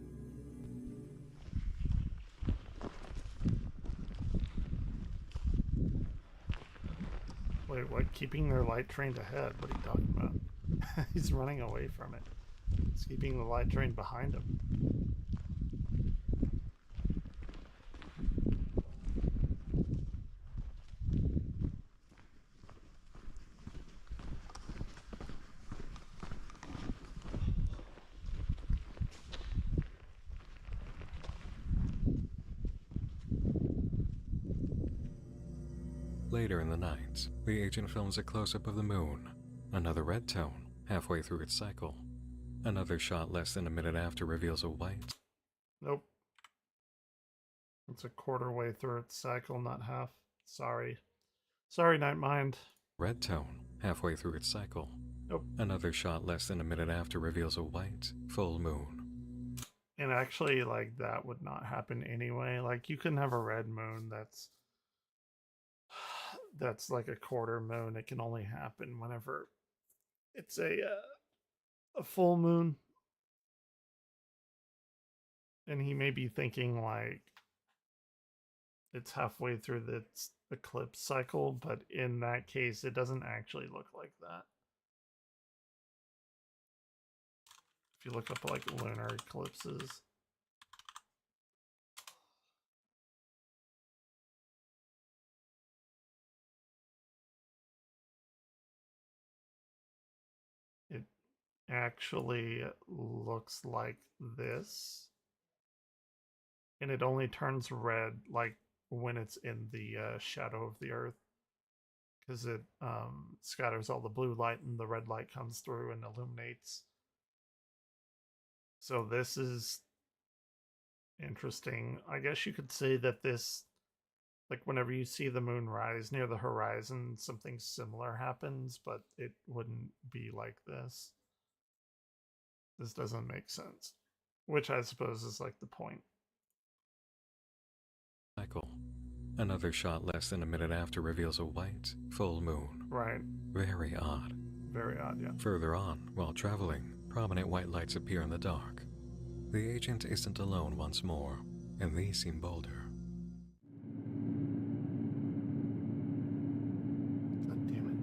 Wait, what? Keeping their light trained ahead? What are you talking about? He's running away from it. He's keeping the light train behind him. Later in the night, the agent films a close-up of the moon, another red tone halfway through its cycle. Another shot less than a minute after reveals a white. Nope. It's a quarter way through its cycle, not half. Sorry. Sorry, Nightmind. Red tone halfway through its cycle. Nope. Another shot less than a minute after reveals a white, full moon. And actually, like, that would not happen anyway. Like, you can have a red moon that's like a quarter moon. It can only happen whenever it's a full moon. And he may be thinking, like, it's halfway through the eclipse cycle, but in that case, it doesn't actually look like that. If you look up, like, lunar eclipses. It actually looks like this. And it only turns red, like, when it's in the shadow of the earth, because it scatters all the blue light and the red light comes through and illuminates. So this is interesting. I guess you could say that this, like, whenever you see the moon rise near the horizon, something similar happens, but it wouldn't be like this. This doesn't make sense. Which I suppose is like the point. Cycle. Another shot less than a minute after reveals a white, full moon. Right. Very odd. Very odd, yeah. Further on, while traveling, prominent white lights appear in the dark. The agent isn't alone once more, and these seem bolder. God damn it.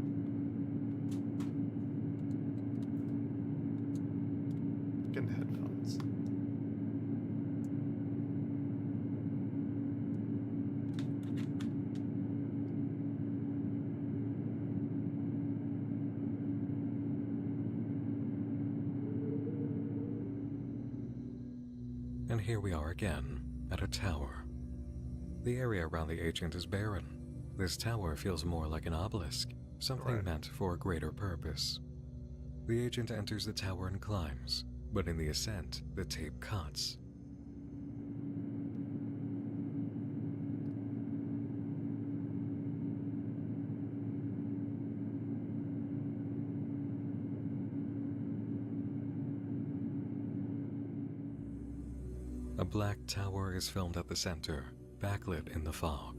Fucking headphones. And here we are again, at a tower. The area around the agent is barren. This tower feels more like an obelisk, something Right. meant for a greater purpose. The agent enters the tower and climbs, but in the ascent, the tape cuts. A black tower is filmed at the center, backlit in the fog.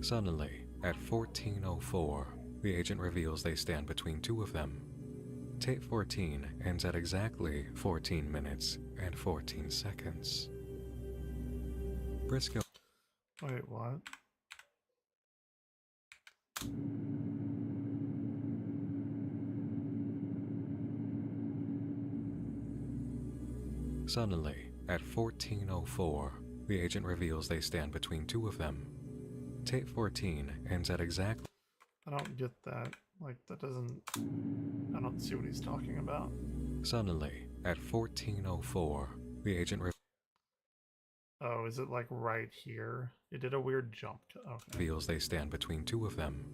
Suddenly, at 14:04, the agent reveals they stand between two of them. Tape 14 ends at exactly 14 minutes and 14 seconds. Briscoe Wait, what? Suddenly, at 14:04, the agent reveals they stand between two of them. Tape 14 ends at exactly I don't get that. Like, that doesn't... I don't see what he's talking about. Suddenly, at 14:04, the agent Oh, is it like right here? It did a weird jump. Okay. reveals they stand between two of them.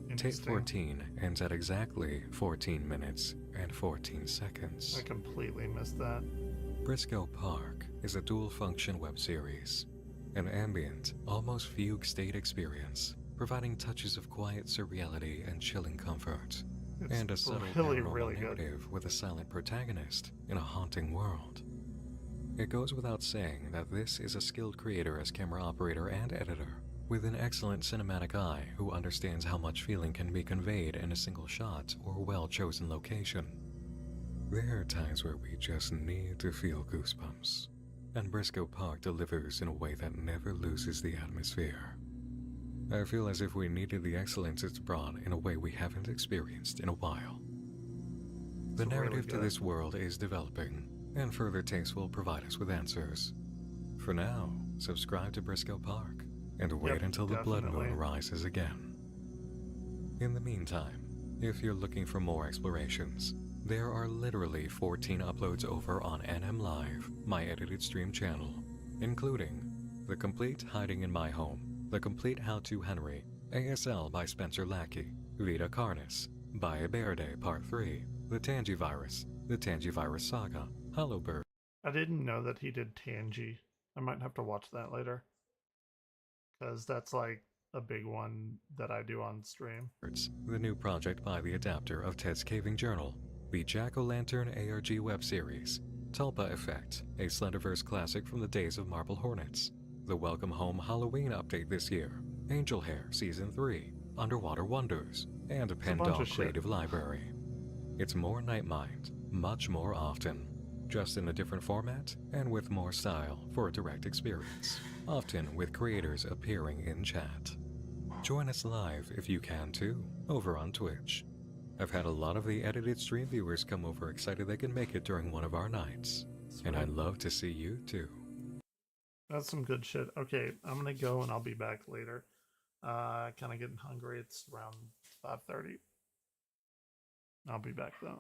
Tape Interesting. 14 ends at exactly 14 minutes and 14 seconds. I completely missed that. Briscoe Park is a dual-function web series, an ambient, almost fugue state experience, providing touches of quiet surreality and chilling comfort, It's and a subtle really, paranormal really good. narrative with a silent protagonist in a haunting world. It goes without saying that this is a skilled creator as camera operator and editor, with an excellent cinematic eye who understands how much feeling can be conveyed in a single shot or well-chosen location. There are times where we just need to feel goosebumps, and Briscoe Park delivers in a way that never loses the atmosphere. I feel as if we needed the excellence it's brought in a way we haven't experienced in a while. The It's really narrative to good. this world is developing, and further takes will provide us with answers. For now, subscribe to Briscoe Park, and wait Yep, until the blood definitely. moon rises again. In the meantime, if you're looking for more explorations, there are literally 14 uploads over on NM Live, my edited stream channel, including The Complete Hiding in My Home, The Complete How to Henry, ASL by Spencer Lackey, Vita Carnis, by Eberde Part 3, The Tangivirus, The Tangivirus Saga, Hollowbird, I didn't know that he did Tangy. I might have to watch that later. Because that's like a big one that I do on stream. the new project by the adapter of Ted's Caving Journal, the Jack-O-Lantern ARG web series, Tulpa Effect, a Slenderverse classic from the days of Marble Hornets, the Welcome Home Halloween update this year, Angel Hair Season 3, Underwater Wonders, and a bunch Pendant of shit. Creative Library. It's more Nightmind, much more often, just in a different format and with more style for a direct experience, often with creators appearing in chat. Join us live if you can too, over on Twitch. I've had a lot of the edited stream viewers come over excited they can make it during one of our nights, and I'd love to see you too. That's some good shit. Okay, I'm gonna go and I'll be back later. Kind of getting hungry. It's around 5:30. I'll be back though.